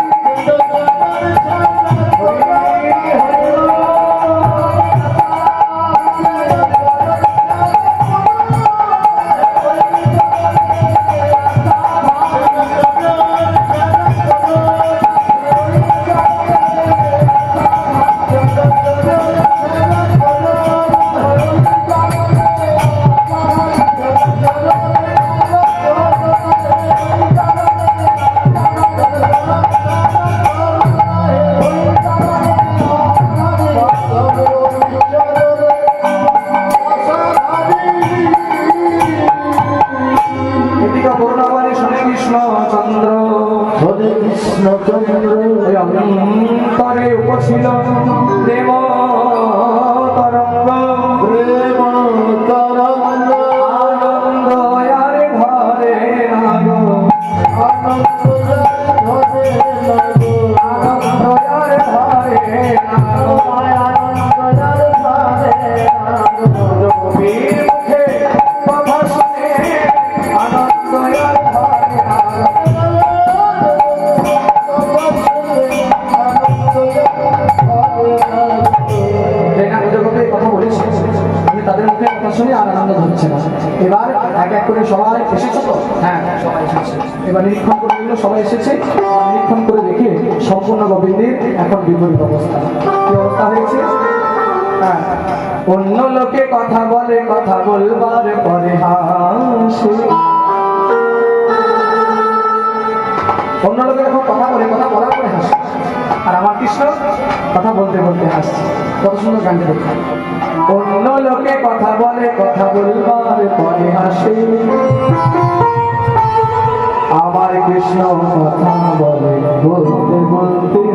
এদিকে করুণাবাণী শুনে কৃষ্ণচন্দ্র
হরে কৃষ্ণ চন্দ্র
ওই অন্তরে উপছিল প্রেম তরঙ্গ
প্রেম তরঙ্গ
আনন্দ আর ঘরে নাগো
আনন্দ ধরে লাগো
আনন্দ আর ঘরে নাগো কবির মুখে কথা শুনে আনন্দ আর ঘরে নাগো যে না জগতে এই কথা বলেছি আমি তাদের মুখে কথা শুনে আর আনন্দ ধরছে না এবার এক এক করে সবাই এসেছে তো হ্যাঁ সবাই এসেছে এবার নিরীক্ষণ করে দিল সবাই এসেছে নিরীক্ষণ করে দেখে সম্পূর্ণ গোবিন্দের এখন বিপরীত অবস্থা কি অবস্থা হয়েছে হ্যাঁ অন্য লোকে কথা বলে কথা বলবার পরে হাসে অন্য লোকে যখন কথা বলে কথা বলার পরে হাসে আর আমার কৃষ্ণ কথা বলতে বলতে হাসছে কত সুন্দর গানটা দেখে অন্য লোকে কথা বলে কথা বলবার পরে হাসে আমার কৃষ্ণ কথা বলে বলতে বলতে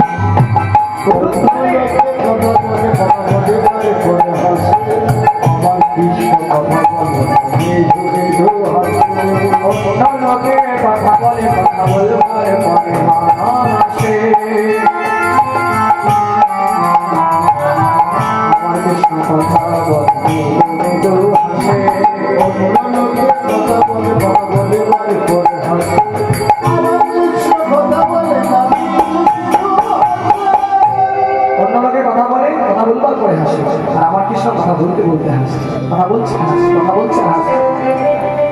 আমার কৃষ্ণ কথা বলে
অন্য লোকে কথা বলে কথা বলবার পরে হাসে আমার কৃষ্ণ কথা বলতে হাসে অন্য লোকে কথা বলে কথা বলবার পরে হাসে আর আমার কৃষ্ণ কথা বলতে বলতে হাসে কথা বলছে হাসে কথা বলছে হাসে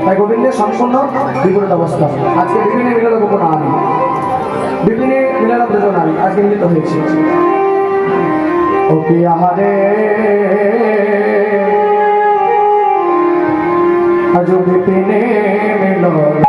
তাই গোবিন্দের সম্পূর্ণ বিপরীত অবস্থা আজকে বিভিন্ন মিলন গোপন আনি বিভিন্ন মিলন ব্রজন আনি আজকে মিলিত হয়েছে ওকে আমারে আজ বিপিনে মিলন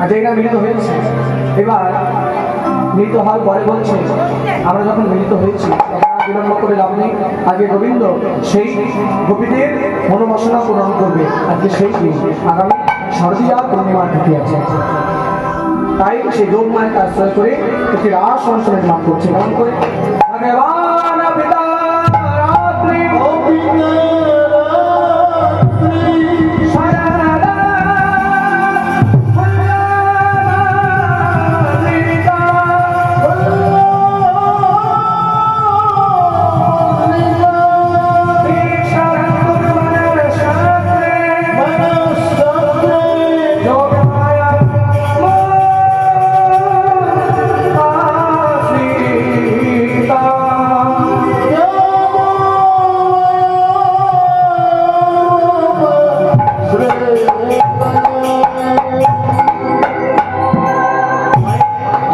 আর যেটা মিলিত হয়েছে, এবার মিলিত হওয়ার পরে বলছে আমরা যখন মিলিত হয়েছি তখন আর বিলম্ব করে লাভ নেই। আজকে গোবিন্দ সেই গোপীদের মনোবাসনা পূরণ করবে। আজকে সেই দিন আগামী শারদীয়া পূর্ণিমা থেকে আছে। তাই সেই যোগ মায়ের আশ্রয় করে একটি রাস অংশ নির্মাণ করছে। কেমন করে? ভগবান পিতা রাত্রি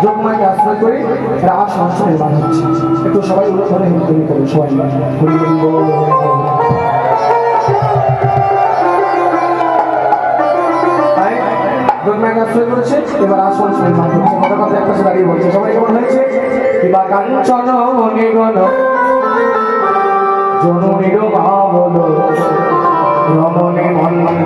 যোগমায়াকে আশ্রয় করে রাস অংশ নির্মাণ হচ্ছে। একটু সবাই উল্লেখ করে হিন্দু করুন সবাই হরি হরি বল। তাই যোগমায়াকে আশ্রয় করেছে, এবার রাস অংশ নির্মাণ হচ্ছে। কথা কথা একটা দাঁড়িয়ে বলছে সবাই কেমন হয়েছে? এবার কাঞ্চন নিগণ জননীর ভাবল রমণী মন্ডল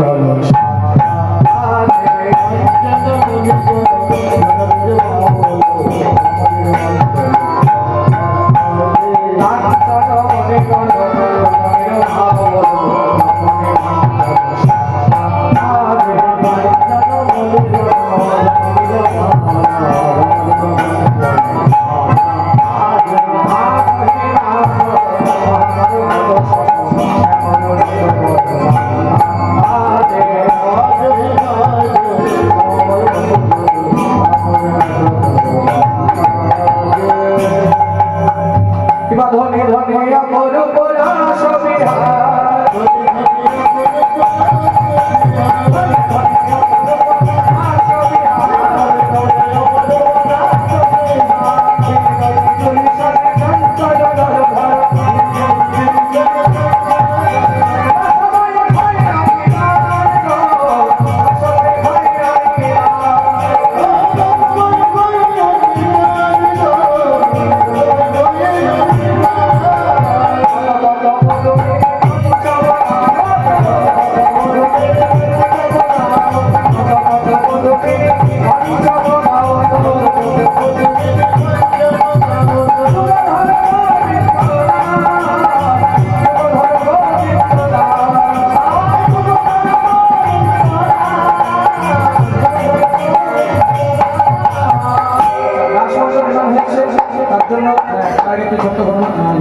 ধনী ধনী অমর পরাশ বিহার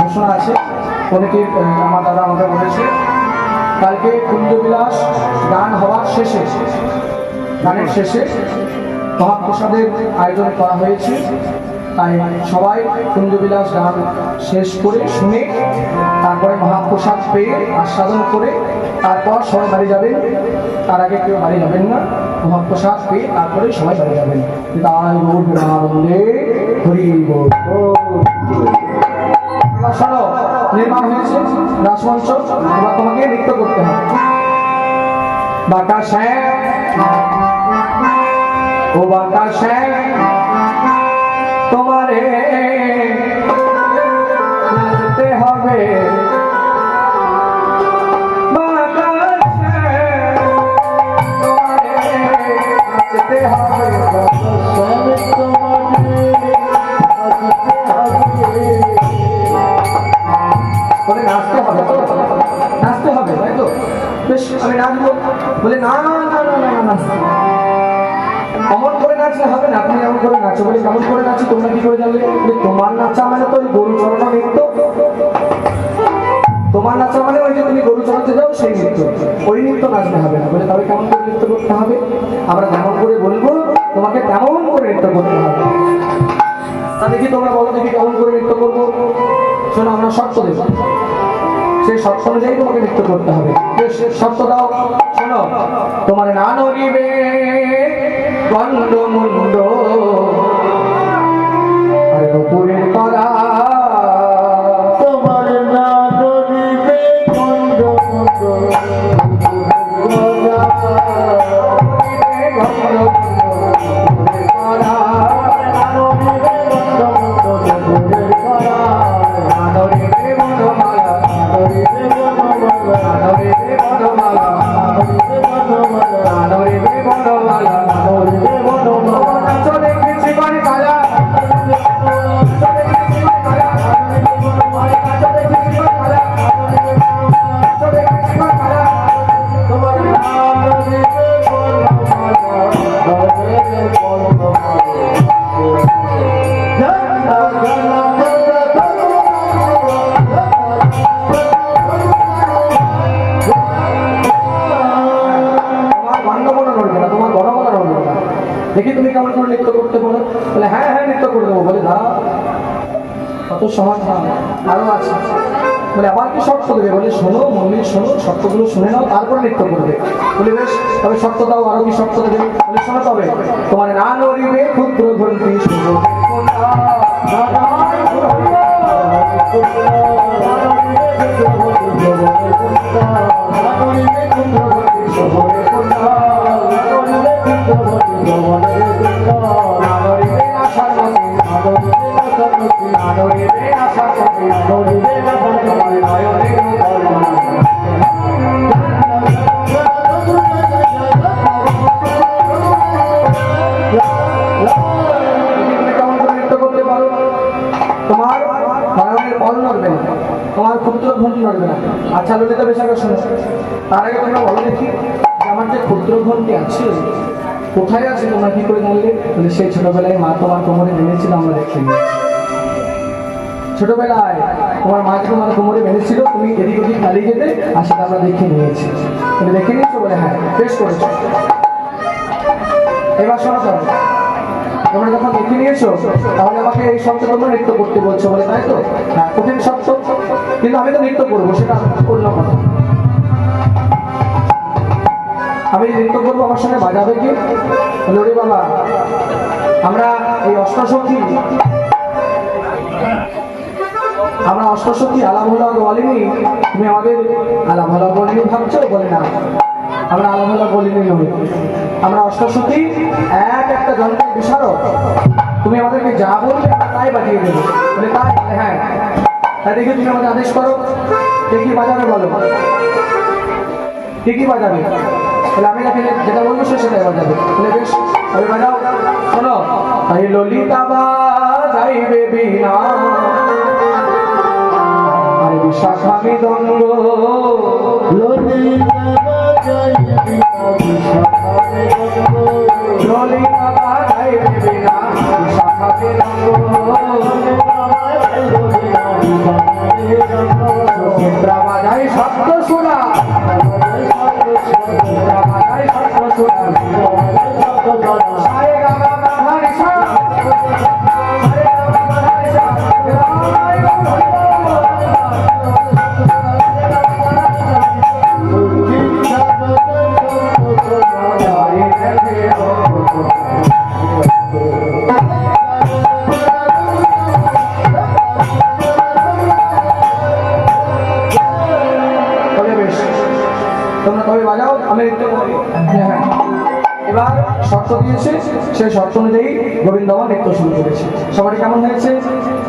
ঘোষণা আছে। অনেকে আমার দাদা আমাকে বলেছে কালকে কুঞ্জবিলাস গান হওয়ার শেষে, গানের শেষে মহাপ্রসাদের আয়োজন করা হয়েছে। তাই সবাই কুঞ্জবিলাস গান শেষ করে শুনে তারপরে মহাপ্রসাদ পেয়ে আস্বাদন করে তারপর সবাই বাড়ি যাবেন। তার আগে কেউ বাড়ি যাবেন না, মহাপ্রসাদ পেয়ে তারপরে সবাই বাড়ি যাবেন। তাই গৌরবন্দে হরি বল। শোনো, নির্মাণ হয়েছে রাসমঞ্চ, এবার তোমাকে নৃত্য করতে হবে। বাতাসে ও বাতাসে তোমারে নাচতে হবে। বাতাসে তোমারে নাচতে হবে। বলে নাচতে হবে তো, নাচতে হবে তাই তো? বেশ, আমি নাচবো। বলে না না না না না না, অমন করে নাচলে হবে না, আপনি এমন করে নাচো। বলে কেমন করে নাচি, তোমরা কি করে জানলে? তোমার নাচা মানে তো ওই গরু চড়ানো নৃত্য। তোমার নাচা মানে ওই যে তুমি গরু চড়াতে যাও সেই নৃত্য, ওই নৃত্য নাচতে হবে না। বলে তবে কেমন করে নৃত্য করতে হবে? আমরা যেমন করে বলবো তোমাকে তেমন করে নৃত্য করতে হবে। তা দেখি তোমরা বলো দেখি কেমন করে নৃত্য করবো। শোনো, আমরা শর্ত দেব, সেই শর্ত অনুযায়ী তোমাকে নৃত্য করতে হবে। শর্ত দাও। শোনো, তোমার না নড়িবে গন্ড মুন্ড আর নুপুরের করা,
তোমার না নড়িবে গন্ড মুন্ড
গন্ড দেখি তুমি কেমন করে নৃত্য করতে পারো। বলে হ্যাঁ হ্যাঁ নৃত্য করে দেবো। বলে দাঁড়া, কত সহজ না, আরো আছে। বলে আবার কি শর্ত দেবে? বলে শোনো মন্দির, শোনো, শর্তগুলো শুনে নাও, তারপর নৃত্য করবে। বলে বেশ, তবে শর্ত দাও, আরো কি শর্ত দেবে? বলে শোনো, তবে তোমার না নড়িবে ক্ষুদ্র গ্রন্থি শুভ তোমার ক্ষুদ্র ঘন্টি নড়বে না। আচ্ছা ললিতা বেশ আগে শোনো, তার আগে তোমরা বলো দেখি যে আমার যে ক্ষুদ্র ঘন্টি আছে কোথায় আছে, তোমরা কি করে জানলে? বলে সেই ছোটবেলায় মা তোমার কোমরে বেঁধেছিল, আমরা দেখে নিয়েছি। ছোটবেলায় তোমার মা তোমার কোমরে বেঁধেছিল, তুমি এদিক ওদিক পালিয়ে যেতে, আর সেটা আমরা দেখে নিয়েছি। তুমি দেখে নিয়েছো? বলে হ্যাঁ, বেশ করেছো। এবার শোনো, তোমরা যখন দেখে নিয়েছো তাহলে আমাকে এই শব্দ তোমরা নৃত্য করতে বলছো। বলে তাই তো? হ্যাঁ, কঠিন শব্দ, কিন্তু আমি তো নৃত্য করবো, সেটা অন্য কথা। আমি নৃত্য করবো, আমার সঙ্গে বাজাবে কি? বলে ওরে বাবা, আমরা এই অষ্টসখী আলাপ হলা বলিনি, তুমি আমাদের আলাপ হলা বলিনি ভাবছো? বলে না, আমরা আলাপ হলা বলিনি নই, আমরা অষ্টসখী এক একটা যন্ত্রের বিশারদ। তুমি আমাদেরকে যা বলবে তাই বাজিয়ে দেবে। বলে তাই? হ্যাঁ, তাই দেখে তুমি আমাদের আদেশ করো, কে কি বাজাবে বলো, কে কি বাজাবে? বলে আমি যাকে যেটা বলবো সে সেটাই বাজাবে। বলে বেশ, আমি বাজাও। শোনো, তাই ললিতা বাজাইবে বীণা, আরে বিশাখা মৃদঙ্গ,
ললিতা বাজাইবে
ললিতা বাজাইবে বীণা, বিশাখা মৃদঙ্গ, সুচিত্রা বাজাই শব্দ শোনা, সুচিত্রা বাজাই শব্দ শোনা, সারে গামা বাধারি সা, সারে গামা বাধারি সা, তোমরা তবে বাজাও, আমি নৃত্য করি। হ্যাঁ, এবার শর্ত দিয়েছে, সেই শর্ত অনুযায়ী গোবিন্দ আমার নৃত্য শুরু করেছে। সবারই কেমন হয়েছে?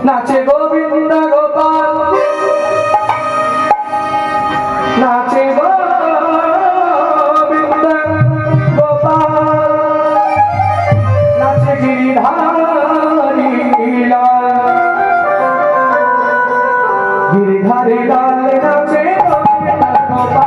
নাচে গোবিন্দ গোপাল, নাচে গোবিন্দ গোপাল, নাচে গিরিধারী লাল, গিরিধারী লাল নাচে গোবিন্দ গোপাল।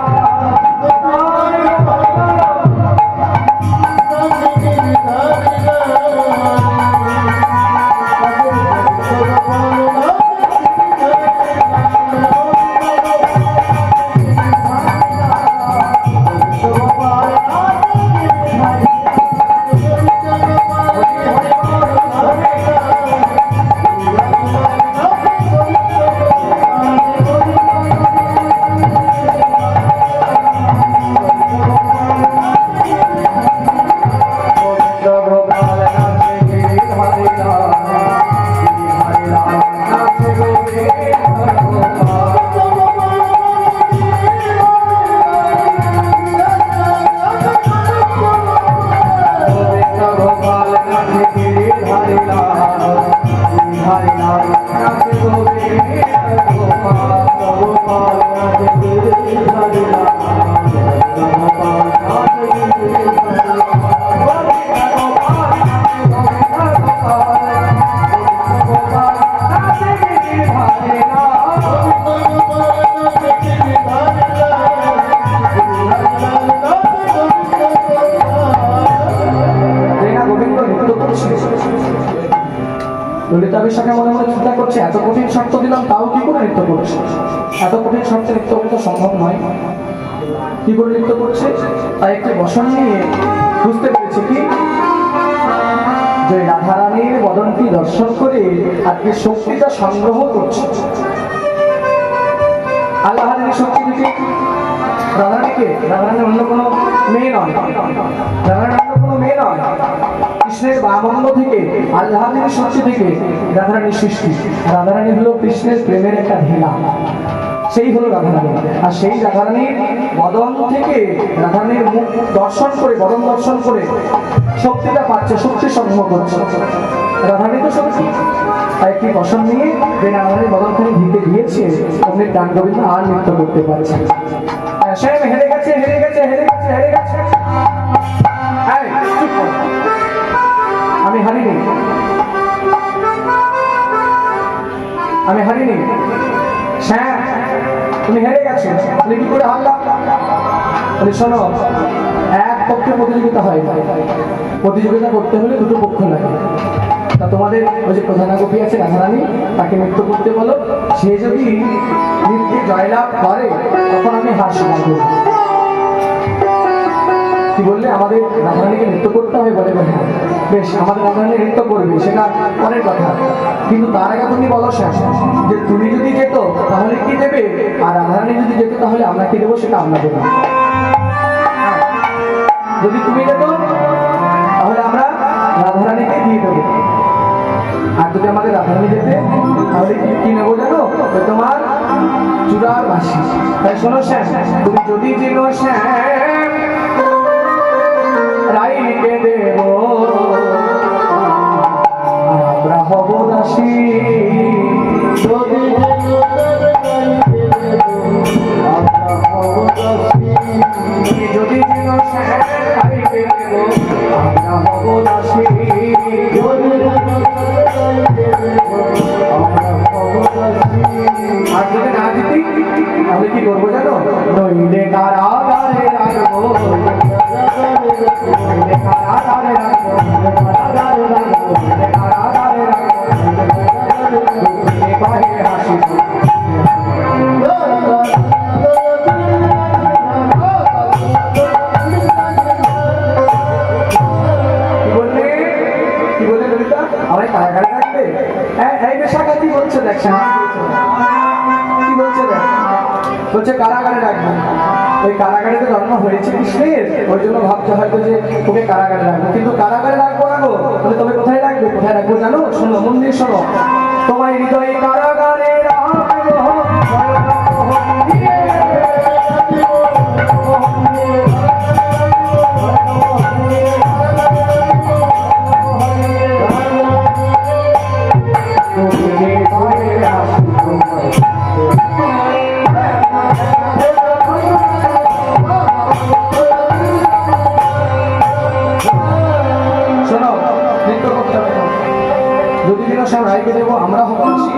ললিতা বিশাখা মনে মনে চিন্তা করছে, এত কঠিন শর্ত দিলাম তাও কি করে নৃত্য করছে? এত কঠিন শর্তে নৃত্য করতে সম্ভব নয়, কি করে নৃত্য করছে? তাই একটি বসন নিয়ে বুঝতে পেরেছে কি যে রাধারানীর বদনটি দর্শন করে আজকে শক্তিটা সংগ্রহ করছে। আল্লাহ শক্তি দিকে রাধারানীকে, রাধারানীর অন্য কোনো মেয়ে নয়, রাধারানীর অন্য কোনো মেয়ে নয়, কৃষ্ণের বামঙ্গ থেকে আল্লাহের শক্তি থেকে রাধারানীর সৃষ্টি। রাধারানী হলো কৃষ্ণের প্রেমের একটা ঢেলা, সেই হলো রাধারানী। আর সেই রাধারানীর বদন থেকে রাধারানীর মুখ দর্শন করে, বদন দর্শন করে শক্তিটা পাচ্ছে, শক্তি সংগ্রহ করছে। রাধারানী তো শক্তি, তাই একটি বসন নিয়ে যে রাধারানীর বদনখানি ঢেকে দিয়েছে, অমনি গান গোবিন্দ আর নৃত্য করতে পারছে। সে হেরে গেছে, হেরে গেছে, হেরে গেছে, হেরে গেছে। আমি হারিনি, আমি হারিনি। শ্যাম, তুমি হেরে গেছো। তুমি কি করে হারলাম? বলে শোনো, এক পক্ষে প্রতিযোগিতা হয় না, প্রতিযোগিতা করতে হলে দুটো পক্ষ লাগে। তা তোমাদের ওই যে প্রধানা গোপী আছে রাধারানী, তাকে নৃত্য করতে বলো। সে যদি নৃত্যে জয়লাভ করে তখন আমি হার স্বীকার করব। কি বললে? আমাদের রাধারানীকে নৃত্য করতে হবে? বলে হ্যাঁ, বেশ, আমাদের রাধারানী নৃত্য করবে, সেটা পরের কথা। কিন্তু তার আগে তুমি বলো শ্যাম, যে তুমি যদি যেত তাহলে কি দেবে, আর রাধারানী যদি যেত তাহলে আমরা কি দেবো, সেটা আমরা দেবো। যদি তুমি যেত তাহলে আমরা রাধারানীকে দিয়ে দেবো, আর যদি আমাদের রাধারানী যেতে তাহলে কি নেবো জানো? তোমার চূড়ার বাসি। তাই শোনো শ্যাম, তুমি যদি যেনো শ্যাম রাইকে দেব, আমরা হব দাসী।
যদি
যদি যেনো শ্যাম রাইকে দেব, আমরা হব দাসী। আর যদি না দিতি তাহলে কি করবো জানো? নইলে কারাগারে রাখবো, নইলে কারাগারে রাখবো, কারাগারে রাখবো, কারাগারে রাখবো, বাইরে হাসিব। কি বললে? কি বললে ললিতা? আমায় কারাগারে রাখবে? এই বেশাখা কি বলছে? দেখছেন কি বলছে? দেখ, বলছে কারাগারে রাখবে। ওই কারাগারে তো জন্ম হয়েছে কৃষ্ণের, ওই জন্য ভাবতে হয়তো যে ওকে কারাগারে রাখবো। কিন্তু কারাগারে রাখবো না গো, তাহলে তবে কোথায় রাখবো? কোথায় রাখবো জানো? শোনো, মন দিয়ে শোনো। তোমার হৃদয়ে কারাগারে রাখবো, রাইকে দেবো, আমরা হবো দাসী।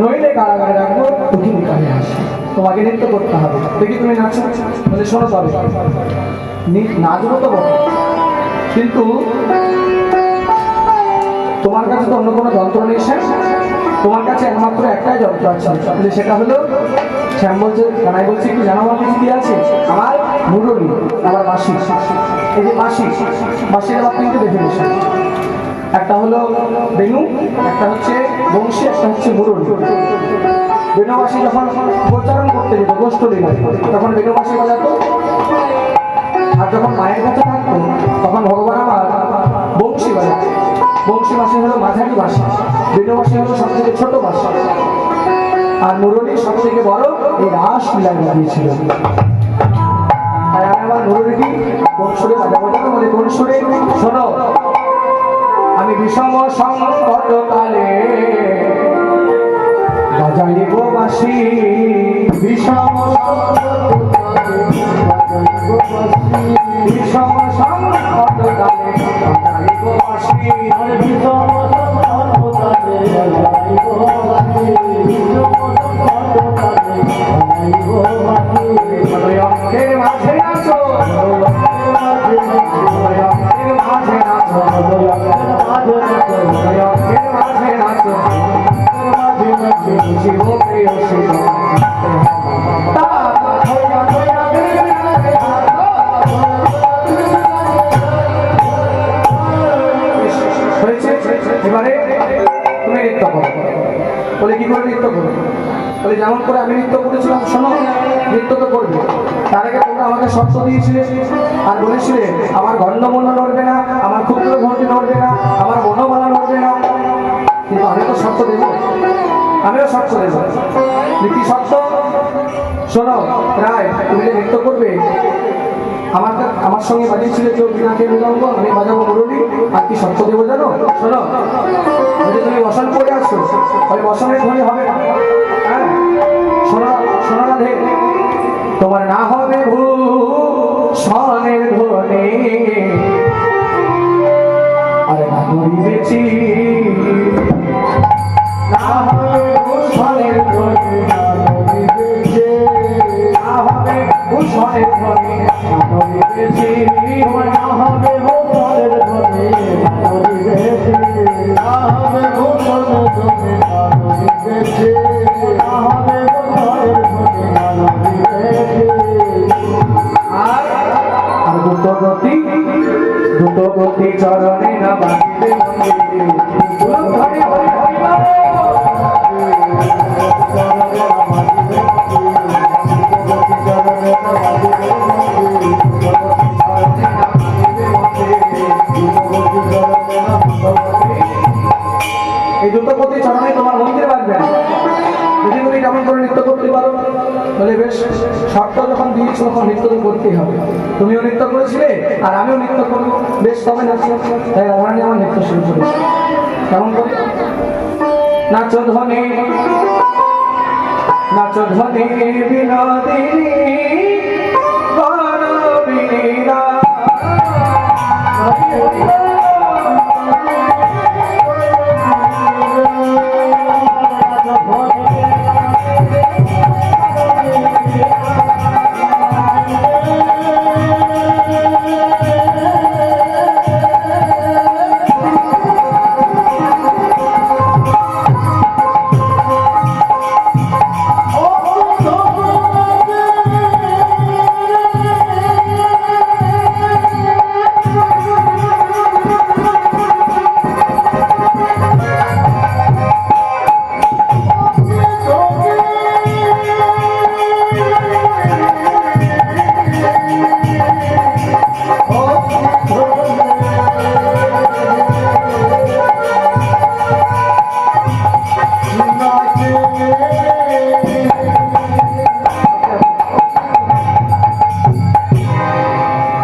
নইলে কারাগারে রাখবো, তুমি কানে আসি। তোমাকে নৃত্য করতে হবে। দেখি তুমি নাচো। বলে শোনো, তবে নাচবো তো বলো, কিন্তু তোমার কাছে তো অন্য কোনো যন্ত্র নেই শ্যাম, তোমার কাছে একমাত্র একটাই যন্ত্র আছে, সেটা হলো শ্যাম বলছে, কানাই বলছে কি জানো আমার কাছে কি আছে? আমার মুরলী, আমার বাঁশি। এই যে বাঁশি, বাঁশির আবার তিনটে দেখে নিয়েছে, একটা হলো বেনু, একটা হচ্ছে বংশী, একটা হচ্ছে মুরলী। বেনুবাসী যখন গোচারণ করতে যেত গোষ্ঠী, তখন বেনুবাসী বাজাতো। আর যখন মায়ের কাছে থাকতো তখন ভগবান আমার বংশী বাজাতো। বংশী বাসী হলো মাঝারি বাসী, বেনুবাসী হলো সব থেকে ছোট বাসী, আর মুরলী সব থেকে বড় এই রাস লীলা বাজিয়েছিল। আর আমি আমার মুরলীটি কোন সুরে বাজাবো জানো? মানে কোন সুরে? শোনো, আমি বিষম সংকট কালে বাজাইব বাঁশি, বিষম বিষম সংকট কালে বাজাইব বাঁশি, অঙ্কের মাঝে আছো, অঙ্কের মাঝে আছো, অঙ্কের মাঝে আছো, শিব প্রিয় শিব। নৃত্য করো। বলে কি করে নৃত্য করবো? বলে যেমন করে আমি নৃত্য করেছিলাম, শোনো নৃত্য তো করবে, তার আগে তোমরা আমাকে শর্ত দিয়েছিলে আর বলেছিলে আমার গণ্ডমূল্য নড়বে না, আমার ক্ষুদ্র ঘটি নড়বে না, আমার বনমালা নড়বে না। কিন্তু আমি তো শর্ত দেবো, আমিও শর্ত দেবো। কি শর্ত? শোনো রায়, তুমি যে নৃত্য করবে আমার সঙ্গে বাজিয়েছিলে কেউ বিনাকে মৃদঙ্গ, আমি বাজাবো মুরলী। আর কি শর্ত দেবো জানো? শোনো, যদি তুমি বসন করে আসছো ওই বসনের ধ্বনি হবে না। হ্যাঁ শোনো, শোনো রাধে, তোমার না হবে ভূষণের ধ্বনি, আরে না করিবেছি, না হবে ভূষণের ধ্বনি, না হবে ভূষণের ধ্বনি, তোমার না হবে ভূষণের ধ্বনি,
না হবে ভূষণের ধ্বনি, না হবে ভূষণের ধ্বনি,
আর দ্রুত গতি চরণে না বাঁধিবে মন্দিরে, হরি হরি হরি বল। এই দ্রুতগতি চরণে তোমার মন্দিরে বাঁধবে না। যদি তুমি কেমন করে নৃত্য করতে পারো, বলে বেশ, শর্ত যখন দিয়েছো তখন নৃত্য তো করতেই হবে। তুমিও নৃত্য করেছিলে আর আমিও নৃত্য করবো, বেশ তবে নাচ। তাই রাধারানী আমার নৃত্য শুরু করেছে। কেমন করে? নাচ ধ্বনি, নাচ ধ্বনি বিনোদিনী গণবিনীরা।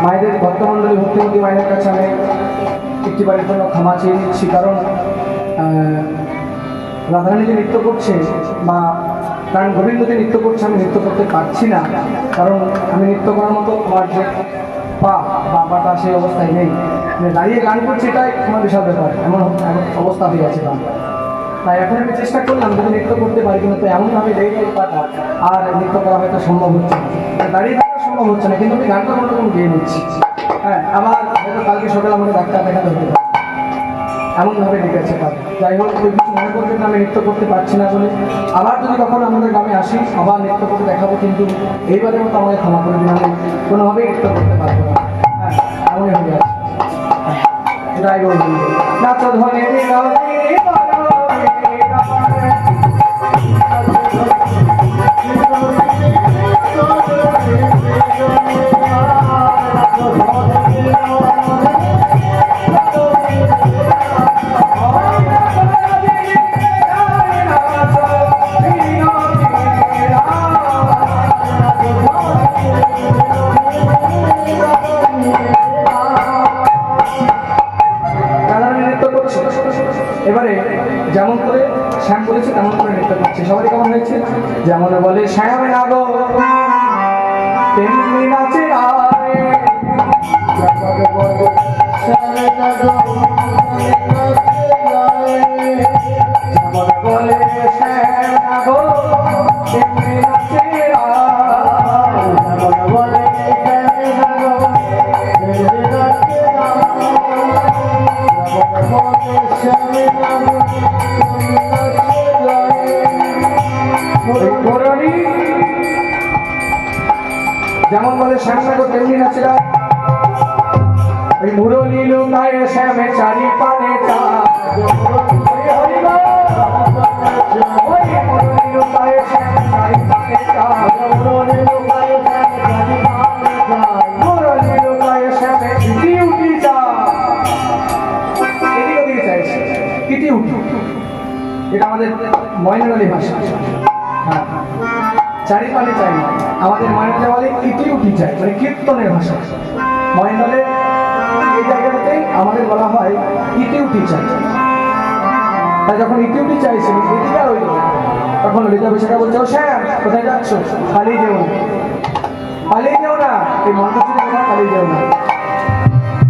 মায়েদের ভক্তমণ্ডলী ভক্তিমতী মায়ের কাছে আমি একটি বাড়ির জন্য ক্ষমা চেয়ে নিচ্ছি, কারণ রাধারানী যে নৃত্য করছে বা কারণ গোবিন্দ যে নৃত্য করছে আমি নৃত্য করতে পারছি না, কারণ আমি নৃত্য করার মতো আমার যে পাটা সেই অবস্থায় নেই। দাঁড়িয়ে গান করছি এটাই আমার বিশাল ব্যাপার, এমন অবস্থা হয়ে গেছে গান। তাই এখন আমি চেষ্টা করলাম যদি নৃত্য করতে পারি, কিন্তু এমনভাবে লেগে পাটা আর নৃত্য করা হয়তো সম্ভব হচ্ছে না, দাঁড়িয়ে থাকা সম্ভব হচ্ছে না, কিন্তু আমি গানটা কোনো রকম গিয়ে নিচ্ছি। হ্যাঁ, আবার হয়তো কালকে সকালে আমাকে ডাক্তার দেখাতে হতে পারে, এমনভাবে ডেকেছে কাজ। যাই হোক, কেউ কিছু মনে করবেন না আমি নৃত্য করতে পারছি না বলে। আবার যদি কখনো আমাদের গ্রামে আসি আবার নৃত্য করতে দেখাবো, কিন্তু এইবারের মতো আমাকে ক্ষমা করে দিন, আমি কোনোভাবেই নৃত্য করতে পারবো না। হ্যাঁ, এমনই হয়ে আছে। এটাই বলবো, নাচ ধ্বনি এবারে যেমন করে শ্যাম বলেছে তেমন করে নৃত্য করছে। সবাই কেমন হয়েছে? যেমন বলে শ্যাম নাগো তেমনি নাচে আয়, যেমন বলে শ্যাম নাগো তেমনি নাচে আয়, যেমন বলে শ্যাম নাগো তেমনি নাচে যেমন বলে শ্যাম নাগো তেমনি নাচে আয়। ওই মুরলী লুকায় শ্যামে চারি পানে চা, হরি হরি বল। চায়
মুরলি লোকায় শ্যামে জানি পানে যায়
মুরলি লোকায় শ্যামে ইটি উটি চায় এদিকে ওদিকে চাইছে ইটি উটি এটা আমাদের ময়নালী ভাষা হ্যাঁ চারি পানে চাই না আমাদের ময়নালে বলে ইটি উটি চাই মানে কীর্তনের ভাষা ময়নালে এই জায়গাটাতেই আমাদের বলা হয় ইটি উটি চাই তাই যখন ইটি উটি চাইছে এদিকে আর ওই দিকে, তখন ললিতা বিশাখা বলছে ও শ্যাম কোথায় যাচ্ছ পালিয়ে যেও না পালিয়ে যেও না এই মন্ত্রী কোথায় পালিয়ে যেও না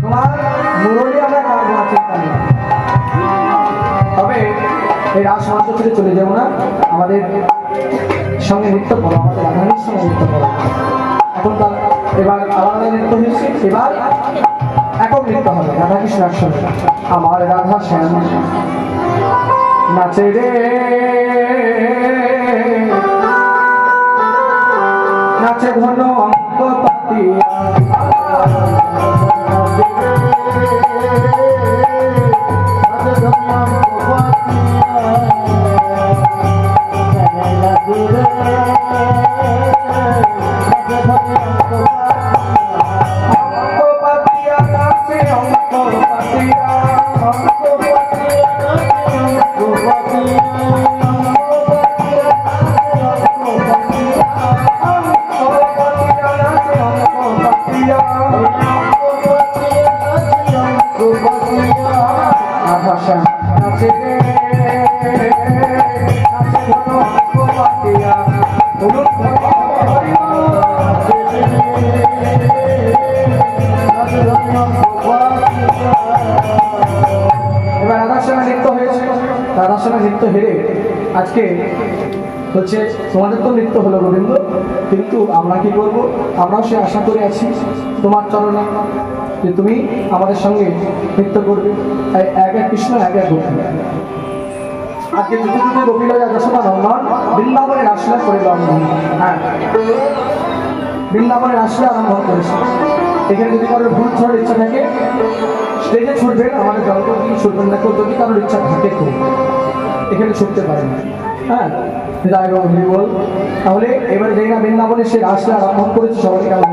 তোমার মুরলি আমরা কাটবো না চিন্তা নেই তবে এই রাস মঞ্চ থেকে চলে যাবো না আমাদের সঙ্গে নৃত্য করো আমাদের রাধারানীর সঙ্গে নৃত্য করো এখন এবার আলাদা নৃত্য হয়েছে এবার একক নৃত্য হবে রাধাকৃষ্ণ একসঙ্গে আমার রাধা শ্যাম নাচে রে নাচে ঘন অঙ্ক পাতিয়া এবার রাধাশ্যামা নৃত্য হয়েছে রাধাশ্যামা নৃত্য হেরে আজকে হচ্ছে তোমাদের তো নৃত্য হলো গোবিন্দ কিন্তু আমরা কি করবো আমরাও সে আশা করে আছি তোমার চরণে যে তুমি আমাদের সঙ্গে নৃত্য করবে তাই এক এক কৃষ্ণ এক এক গোপী আজকে দুটো দুটো গোপীরা যশোদা নন্দন বৃন্দাবনে রাসলীলা করে হ্যাঁ বৃন্দাবনে রাসলীলা আরম্ভ করেছে এখানে যদি কারোর ভুল ছড়ার ইচ্ছা থাকে স্টেজে ছুটবেন আমাদের জলকে ছুটবেন না কেউ যদি কারোর ইচ্ছা থাকে তো এখানে ছুটতে পারেন হ্যাঁ যাই হোক বল তাহলে এবার যেই না বৃন্দাবনে সে রাসলীলা আরম্ভ করেছে সবাইকে কারণ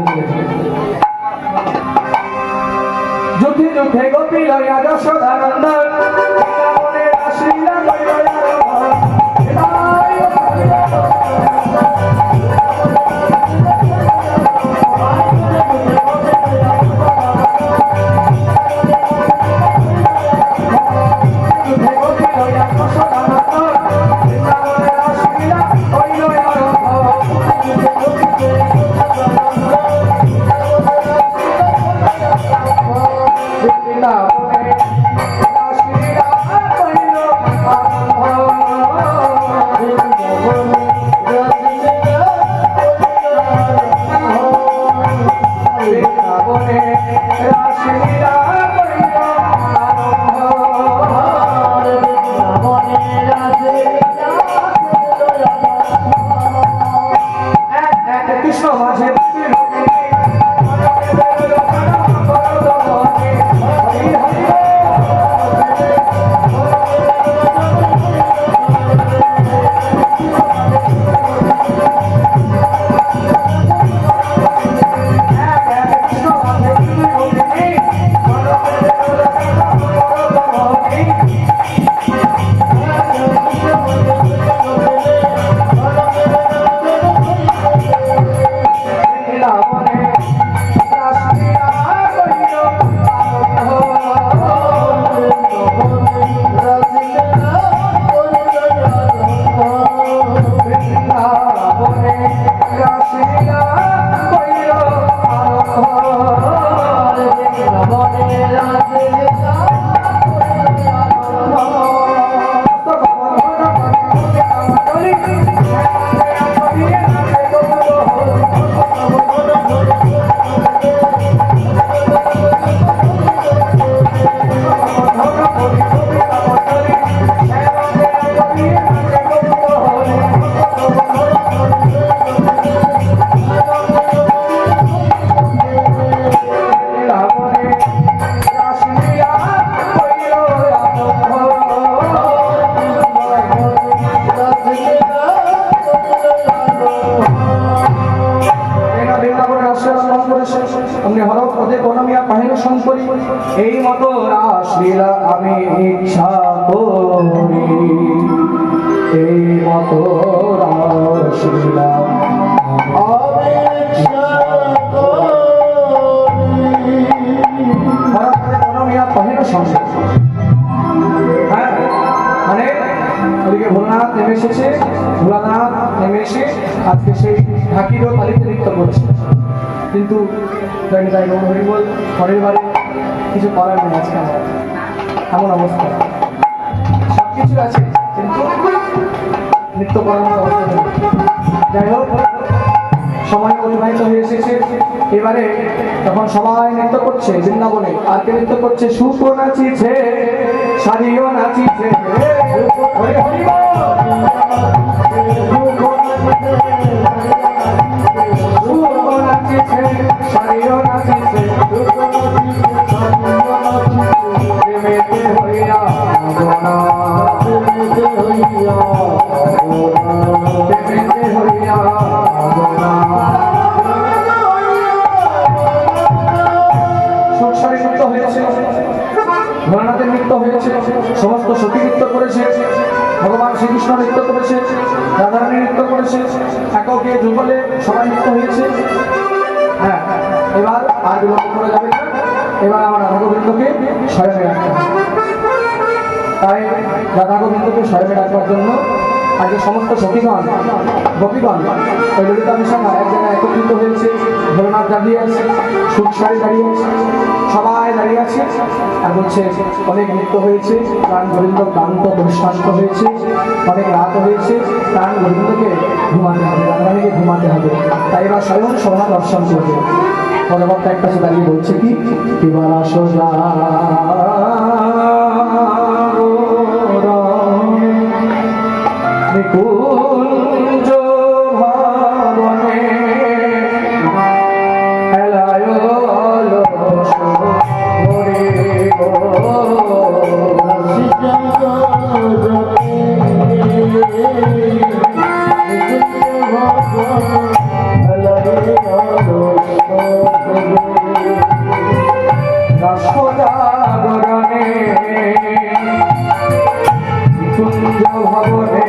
যুদ্ধে যুদ্ধে গোপী লয়া যশোদা নন্দন বৃন্দাবনে রাসলীলা করিল Krishna লীলা আমি ইচ্ছা করি এই মতো রাসলীলা হ্যাঁ মানে ওদিকে ভোলানাথ নেমে এসেছে, ভোলানাথ নেমে এসে আজকে সেই ঢাকিরও তালিতে নৃত্য করছে, কিন্তু তাই হরিবল পরের বারে কিছু করার নেই আজকে এমন অবস্থা, সব কিছু আছে কিন্তু নৃত্য করার মতো অবস্থা নেই। যাই হোক, সময় অতিবাহিত হয়ে এসেছে, এবারে তখন সবাই নৃত্য করছে বৃন্দাবনে, আর কে নৃত্য করছে? সুখ নাচিছে, সারিও নাচিছে, হরি হরি বল। সুখ নাচিছে, সারিও নাচিছে, প্রেমেতে হইয়া গোনা, প্রেমেতে হইয়া গোনা। সংসারে নৃত্য হয়েছে, ভোলানাথের নৃত্য হয়েছে, সমস্ত সতী নৃত্য করেছে, ভগবান শ্রীকৃষ্ণ নৃত্য করেছে, রাধারানী নৃত্য করেছে, এককে যুগলে সবাই নৃত্য হয়েছে। হ্যাঁ, এবার আর বিলম্ব করা যাবে না, এবার আমার রাধা গোবিন্দকে স্বয়ংে রাখতে হবে। তাই রাধা গোবিন্দকে স্বয়ংে রাখবার জন্য আজকে সমস্ত সখীগণ গোপীগণ ওই ললিতা বিশাখা এক জায়গায় একত্রিত হয়েছে, ভোলানাথ দাঁড়িয়ে আছে, সুখসারি দাঁড়িয়ে আছে, সবাই দাঁড়িয়ে আছে আর বলছে অনেক নৃত্য হয়েছে, প্রাণ গোবিন্দ ক্লান্ত পরিশ্রান্ত হয়েছে, অনেক রাত হয়েছে, প্রাণ গোবিন্দকে ঘুমাতে হবে, রাধারানীকে ঘুমাতে হবে, তাই এবার স্বয়ং শোভা দর্শন করবে। পরবর্তী একটা সে দাঁড়িয়ে বলছে কি, এবার আসো নিকুঞ্জ ভবনে হেলায় অলস হরি রাসজাগরণে নিকুঞ্জ ভবনে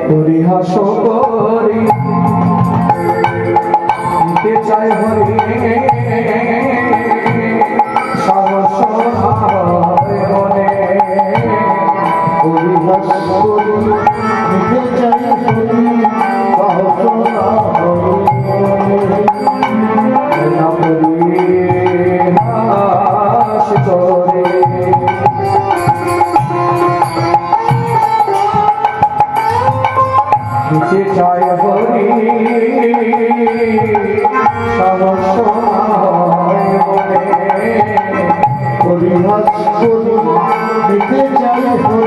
পরিহাস করি নিতে চাই হরি সাহস মনে, পরিহাস করি নিতে চাই হরি সাহস না পরিহাস করে নিতে চাই হরি সমস্ত মনে, পরিহাস করি নিতে চাই হরি